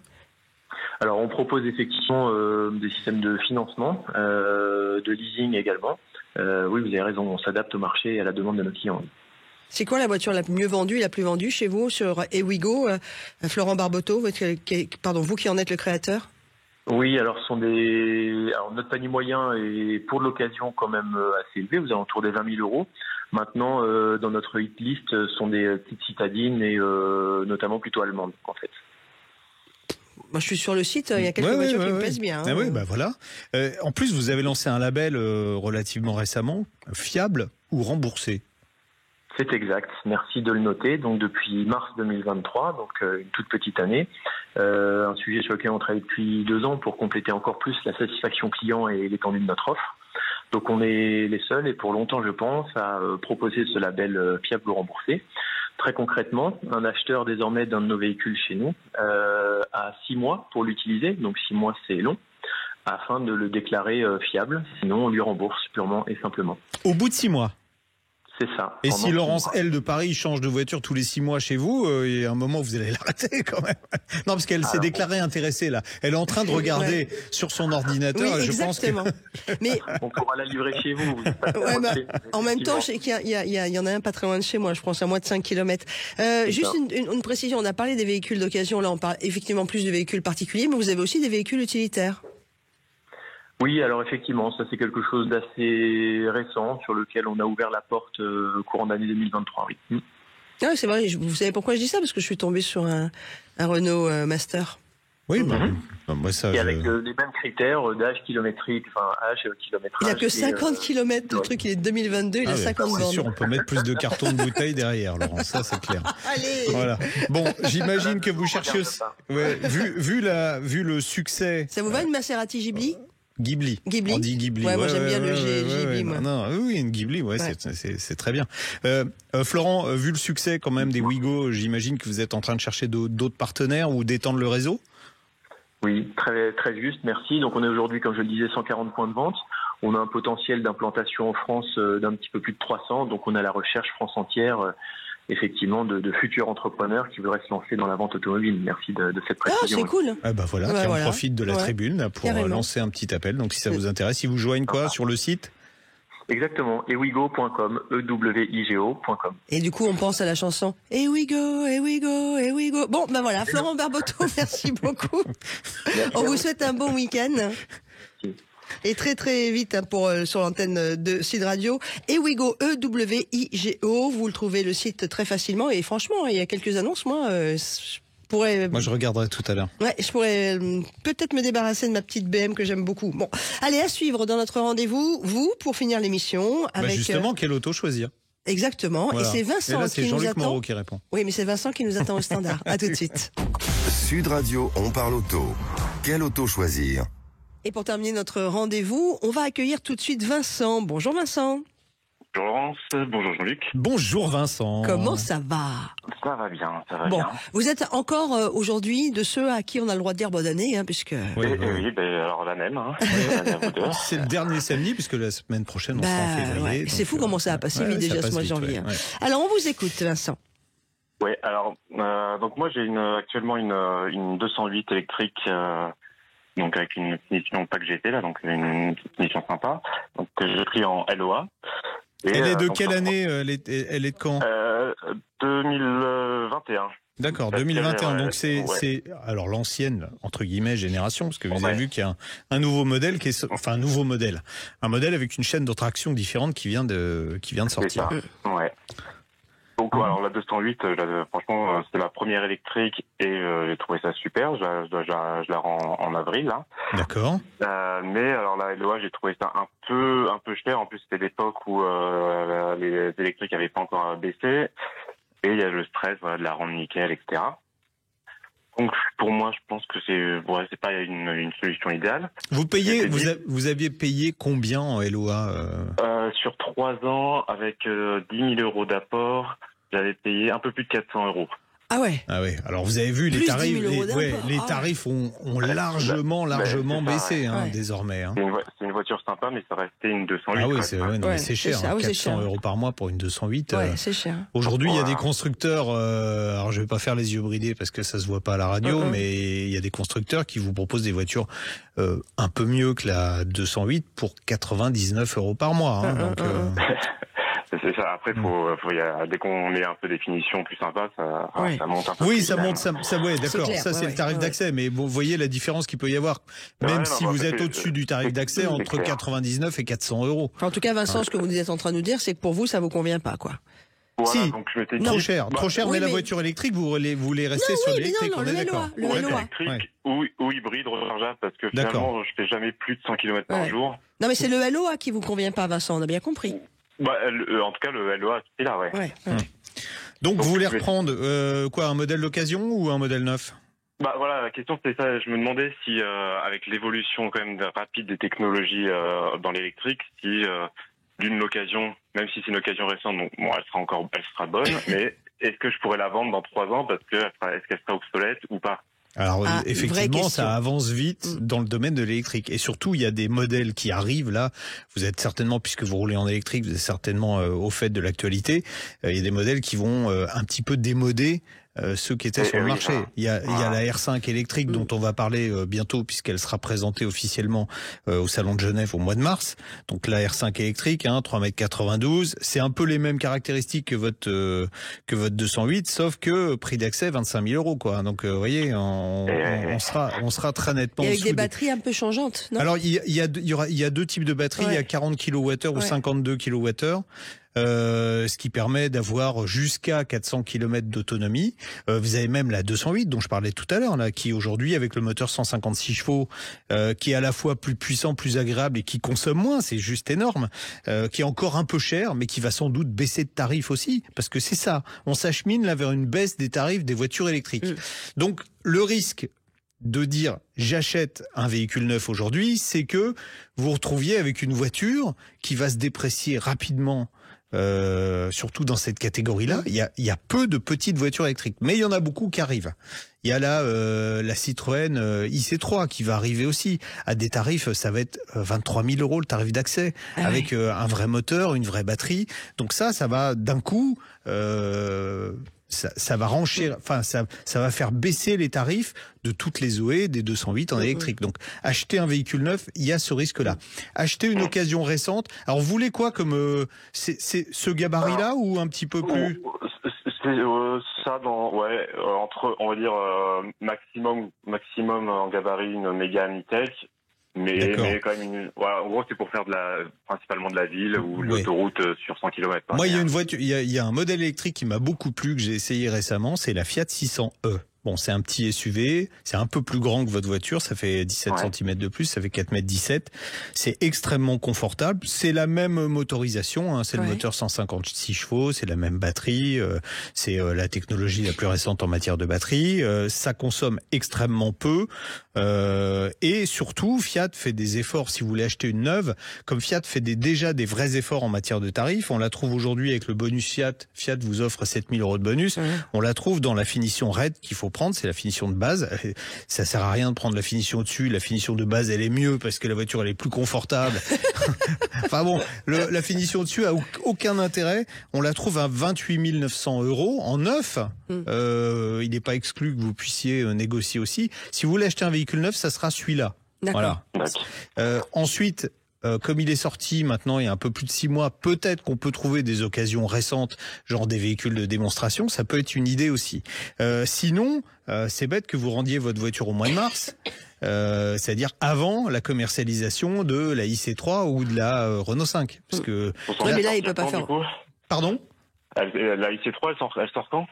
Alors, on propose effectivement des systèmes de financement, de leasing également. Oui, vous avez raison, on s'adapte au marché et à la demande de nos clients. C'est quoi la voiture la mieux vendue et la plus vendue chez vous sur eWigo, Florent Barboteau, vous qui en êtes le créateur? Oui, alors notre panier moyen est pour l'occasion quand même assez élevé, vous avez autour des 20 000 euros. Maintenant, dans notre hit list, sont des petites citadines et notamment plutôt allemandes en fait. Moi, je suis sur le site, il y a quelques voitures qui me plaisent bien. Ah oui, voilà. En plus, vous avez lancé un label relativement récemment, fiable ou remboursé. C'est exact, merci de le noter. Donc depuis mars 2023, donc une toute petite année, un sujet sur lequel on travaille depuis 2 ans pour compléter encore plus la satisfaction client et l'étendue de notre offre. Donc on est les seuls et pour longtemps je pense à proposer ce label fiable ou remboursé. Très concrètement, un acheteur désormais d'un de nos véhicules chez nous a 6 mois pour l'utiliser, donc 6 mois c'est long, afin de le déclarer fiable, sinon on lui rembourse purement et simplement. Au bout de 6 mois? C'est ça. Et si Laurence L de Paris change de voiture tous les 6 mois chez vous, il y a un moment vous allez l'arrêter quand même. Non, parce qu'elle s'est déclarée intéressée là. Elle est en train de regarder sur son ordinateur. Oui, et exactement. Je pense que... Mais on pourra la livrer chez vous. En même temps, je sais qu'il y en a un pas très loin de chez moi. Je pense à moins de 5 km. Juste une précision. On a parlé des véhicules d'occasion. Là, on parle effectivement plus de véhicules particuliers, mais vous avez aussi des véhicules utilitaires. Oui, alors effectivement, ça c'est quelque chose d'assez récent sur lequel on a ouvert la porte courant d'année 2023. Oui. Ah, c'est vrai. Vous savez pourquoi je dis ça? Parce que je suis tombé sur un Renault Master. Oui, moi ça. Et avec les mêmes critères d'âge kilométrique, kilométrage. Il a que 50 km. Le truc, il est 2022, il a 50 bornes. C'est sûr, on peut mettre plus de cartons de bouteilles derrière, Laurent. Ça, c'est clair. Allez. Voilà. Bon, j'imagine que vous cherchez aussi. Ouais, vu le succès. Ça vous va une Maserati Ghibli? Ghibli. On dit Ghibli. Ouais, moi j'aime bien le Ghibli. Moi. Non, oui, une Ghibli, c'est très bien. Florent, vu le succès quand même des Wigo, j'imagine que vous êtes en train de chercher d'autres partenaires ou d'étendre le réseau? Oui, très, très juste, merci. Donc on est aujourd'hui, comme je le disais, 140 points de vente. On a un potentiel d'implantation en France d'un petit peu plus de 300. Donc on a la recherche France entière, effectivement, de futurs entrepreneurs qui voudraient se lancer dans la vente automobile. Merci de cette précision. Ah, c'est cool. On profite de la tribune là, pour lancer un petit appel. Donc si ça vous intéresse, ils vous joignent sur le site? Exactement, ewigo.com, ewigo.com. Et du coup, on pense à la chanson eWigo, eWigo, eWigo. Bon, ben voilà, Florent Barboteau, merci beaucoup. On vous souhaite un bon week-end. Et très très vite sur l'antenne de Sud Radio. eWigo, E-W-I-G-O. Vous le trouvez le site très facilement. Et franchement, il y a quelques annonces, moi je regarderai tout à l'heure. Ouais, je pourrais peut-être me débarrasser de ma petite BM que j'aime beaucoup. Bon, allez, à suivre dans notre rendez-vous, vous, pour finir l'émission. Avec justement, quelle auto choisir? Exactement. Voilà. Et c'est Vincent qui nous attend. C'est Jean-Luc Moreau qui répond. Oui, mais c'est Vincent qui nous attend au standard. À tout de suite. Sud Radio, on parle auto. Quelle auto choisir? Et pour terminer notre rendez-vous, on va accueillir tout de suite Vincent. Bonjour Vincent. Bonjour Laurence, bonjour Jean-Luc. Bonjour Vincent. Comment ça va? Ça va bien, ça va bien. Vous êtes encore aujourd'hui de ceux à qui on a le droit de dire bonne année, puisque... Oui, alors la même. C'est le dernier samedi, puisque la semaine prochaine, on sera en février. C'est fou comment ça a passé vite déjà ce mois de janvier. Alors, on vous écoute, Vincent. Oui, alors, donc moi j'ai actuellement une 208 électrique... donc avec une finition pas que j'étais là, donc une finition sympa, donc que j'ai pris en LOA. Et elle est de quelle année? Elle est de quand? 2021. D'accord, 2021. Donc c'est alors l'ancienne entre guillemets génération, parce que vous avez vu qu'il y a un nouveau modèle un nouveau modèle, un modèle avec une chaîne de traction différente qui vient de sortir. Ouais. Donc alors la 208, franchement, c'était ma première électrique et j'ai trouvé ça super. Je la rends en avril là. D'accord. Mais alors la LOA, j'ai trouvé ça un peu cher. En plus, c'était l'époque où les électriques n'avaient pas encore baissé et il y a le stress de la rendre nickel, etc. Donc pour moi, je pense que c'est pas une solution idéale. Vous aviez payé combien en LOA Sur 3 ans, avec 10 000 euros d'apport, j'avais payé un peu plus de 400 euros. Ah ouais. Ah ouais. Alors vous avez vu, les tarifs, les tarifs ont largement baissé désormais. Hein. C'est une voiture sympa, mais ça restait une 208. Ah oui, c'est cher. 400 € par mois pour une 208. Ouais, c'est cher. Aujourd'hui, il y a des constructeurs. Alors je vais pas faire les yeux bridés parce que ça se voit pas à la radio, mais il y a des constructeurs qui vous proposent des voitures un peu mieux que la 208 pour 99 € par mois. Hein, donc. C'est ça. Après, dès qu'on met un peu des finitions plus sympas, ça monte un peu. Oui, ça monte. D'accord. Ça, c'est le tarif d'accès. Mais vous voyez la différence qu'il peut y avoir, même si vous êtes au-dessus du tarif d'accès, entre 99 et 400 €. En tout cas, Vincent, ce que vous êtes en train de nous dire, c'est que pour vous, ça vous convient pas, quoi. Voilà, si, donc je m'étais trop cher, mais la voiture électrique, vous voulez rester sur l'électrique, on est d'accord. Le électrique ou hybride rechargeable, parce que finalement, je fais jamais plus de 100 km par jour. Non, mais c'est le LOA qui vous convient pas, Vincent, on a bien compris. En tout cas, le LOA, c'est là, Donc vous voulez reprendre un modèle d'occasion ou un modèle neuf? Voilà, la question c'était ça. Je me demandais si, avec l'évolution quand même rapide des technologies dans l'électrique, si d'une occasion, même si c'est une occasion récente, donc elle sera bonne, mais est-ce que je pourrais la vendre dans 3 ans parce que est-ce qu'elle sera obsolète ou pas? Alors effectivement, ça avance vite dans le domaine de l'électrique. Et surtout, il y a des modèles qui arrivent là. Vous êtes certainement, puisque vous roulez en électrique, vous êtes certainement au fait de l'actualité. Il y a des modèles qui vont un petit peu démoder ceux qui étaient sur le marché. Il y a la R5 électrique dont on va parler bientôt puisqu'elle sera présentée officiellement au Salon de Genève au mois de mars. Donc la R5 électrique, 3,92 m, c'est un peu les mêmes caractéristiques que votre 208, sauf que prix d'accès 25 000 €, quoi. Donc vous voyez, on sera très nettement. Et avec des batteries un peu changeantes, non? Alors il y a deux types de batteries, il y a 40 kWh ou 52 kWh. Ce qui permet d'avoir jusqu'à 400 km d'autonomie. Vous avez même la 208 dont je parlais tout à l'heure, là, qui aujourd'hui avec le moteur 156 chevaux, qui est à la fois plus puissant, plus agréable et qui consomme moins, c'est juste énorme, qui est encore un peu cher, mais qui va sans doute baisser de tarif aussi, parce que c'est ça, on s'achemine là vers une baisse des tarifs des voitures électriques. Donc le risque de dire j'achète un véhicule neuf aujourd'hui, c'est que vous vous retrouviez avec une voiture qui va se déprécier rapidement. Surtout dans cette catégorie-là, il y a peu de petites voitures électriques, mais il y en a beaucoup qui arrivent. Il y a là la Citroën IC3 qui va arriver aussi à des tarifs, ça va être 23 000 € le tarif d'accès, avec un vrai moteur, une vraie batterie. Donc ça va d'un coup. Ça va ça va faire baisser les tarifs de toutes les OE des 208 en électrique. Donc, acheter un véhicule neuf, il y a ce risque-là. Acheter une occasion récente. Alors, vous voulez quoi comme c'est ce gabarit-là ou un petit peu plus? C'est ça entre, on va dire maximum en gabarit une Mégane E-Tech. Mais quand même, en gros, c'est pour faire principalement de la ville ou l'autoroute sur 100 km. Moi, il y a une voiture, il y a un modèle électrique qui m'a beaucoup plu, que j'ai essayé récemment, c'est la Fiat 600e. Bon, c'est un petit SUV, c'est un peu plus grand que votre voiture, ça fait 17 cm de plus, ça fait 4,17 m. C'est extrêmement confortable, c'est la même motorisation, c'est le moteur 156 chevaux, c'est la même batterie, c'est la technologie la plus récente en matière de batterie, ça consomme extrêmement peu, et surtout, Fiat fait des efforts, si vous voulez acheter une neuve, comme Fiat fait déjà des vrais efforts en matière de tarifs, on la trouve aujourd'hui avec le bonus Fiat vous offre 7 000 € de bonus, on la trouve dans la finition Red qu'il faut prendre, c'est la finition de base. Ça sert à rien de prendre la finition au-dessus. La finition de base, elle est mieux parce que la voiture, elle est plus confortable. Enfin bon, la finition au-dessus a aucun intérêt. On la trouve à 28 900 € en neuf. Il n'est pas exclu que vous puissiez négocier aussi. Si vous voulez acheter un véhicule neuf, ça sera celui-là. Voilà. Ensuite, comme il est sorti maintenant il y a un peu plus de 6 mois, peut-être qu'on peut trouver des occasions récentes, genre des véhicules de démonstration, ça peut être une idée aussi. Sinon, c'est bête que vous rendiez votre voiture au mois de mars, c'est-à-dire avant la commercialisation de la IC3 ou de la Renault 5. Parce que mais là, il peut pas faire. Pardon ? La IC3, elle sort quand ?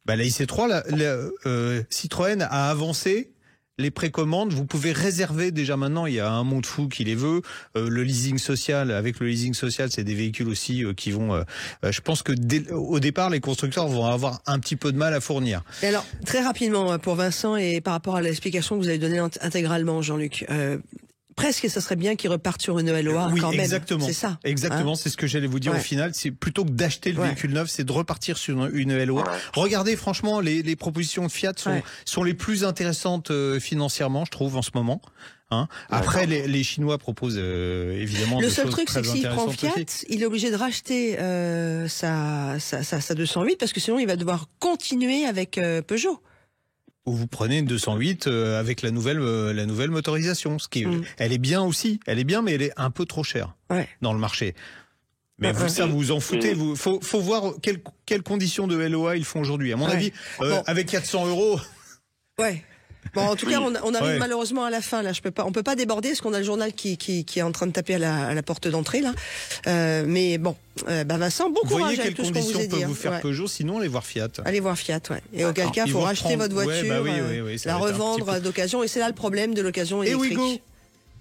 La IC3, Citroën a avancé les précommandes, vous pouvez réserver déjà maintenant, il y a un monde fou qui les veut. Le leasing social, avec le leasing social, c'est des véhicules aussi qui vont... je pense que au départ, les constructeurs vont avoir un petit peu de mal à fournir. Et alors, très rapidement, pour Vincent, et par rapport à l'explication que vous avez donnée intégralement, Jean-Luc, presque, ça serait bien qu'ils repartent sur une LOA quand même. Exactement. C'est ça. Exactement, c'est ce que j'allais vous dire au final. C'est plutôt que d'acheter le véhicule neuf, c'est de repartir sur une LOA. Regardez, franchement, les propositions de Fiat sont les plus intéressantes financièrement, je trouve, en ce moment. Après, les Chinois proposent évidemment le des seul choses truc, c'est que s'il prend Fiat, il est obligé de racheter sa 208 parce que sinon il va devoir continuer avec Peugeot. Ou vous prenez une 208 avec la nouvelle motorisation, ce qui elle est bien aussi, mais elle est un peu trop chère dans le marché. Mais vous vous en foutez. Faut voir quelles conditions de LOA ils font aujourd'hui. À mon avis, avec 400 €. Ouais. Bon, en tout cas, on arrive malheureusement à la fin là. On peut pas déborder parce qu'on a le journal qui est en train de taper à la porte d'entrée là. Mais bon, Vincent, bon courage avec tout ce qu'on vous a dit. Voyez quelles conditions peuvent vous faire Peugeot, sinon allez voir Fiat. Allez voir Fiat, Et auquel cas, il faut racheter votre voiture, la revendre d'occasion. Et c'est là le problème de l'occasion électrique.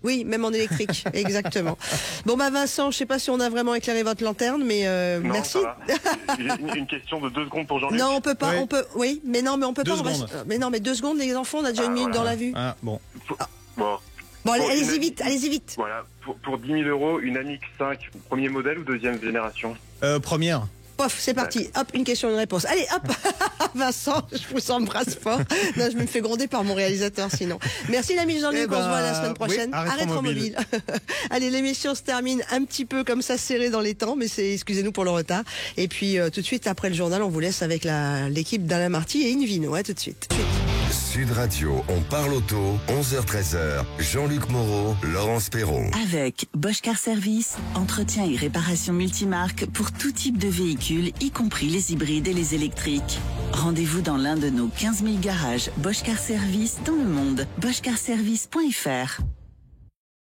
Oui, même en électrique, exactement. Bon Vincent, je sais pas si on a vraiment éclairé votre lanterne, mais non, merci. Une question de 2 secondes pour Jean-Luc. Non, on peut pas, on peut, mais on peut pas. Mais non, mais 2 secondes, les enfants, on a déjà une minute dans la vue. Bon. Bon, allez-y vite. Voilà, pour 10 000 €, une Amiq 5, premier modèle ou deuxième génération Première. Pof, c'est parti. Hop, une question, une réponse. Allez, hop. Vincent, je vous embrasse fort. Non, je me fais gronder par mon réalisateur sinon. Merci l'ami Jean-Luc, on se voit la semaine prochaine. Rétromobile. Allez, l'émission se termine un petit peu comme ça, serré dans les temps, mais excusez-nous pour le retard. Et puis tout de suite après le journal, on vous laisse avec l'équipe d'Alain Marty et Invino. Tout de suite. Sud Radio, on parle auto, 11h-13h. Jean-Luc Moreau, Laurence Perron. Avec Bosch Car Service, entretien et réparation multimarque pour tout type de véhicule, y compris les hybrides et les électriques. Rendez-vous dans l'un de nos 15 000 garages Bosch Car Service dans le monde. boschcarservice.fr.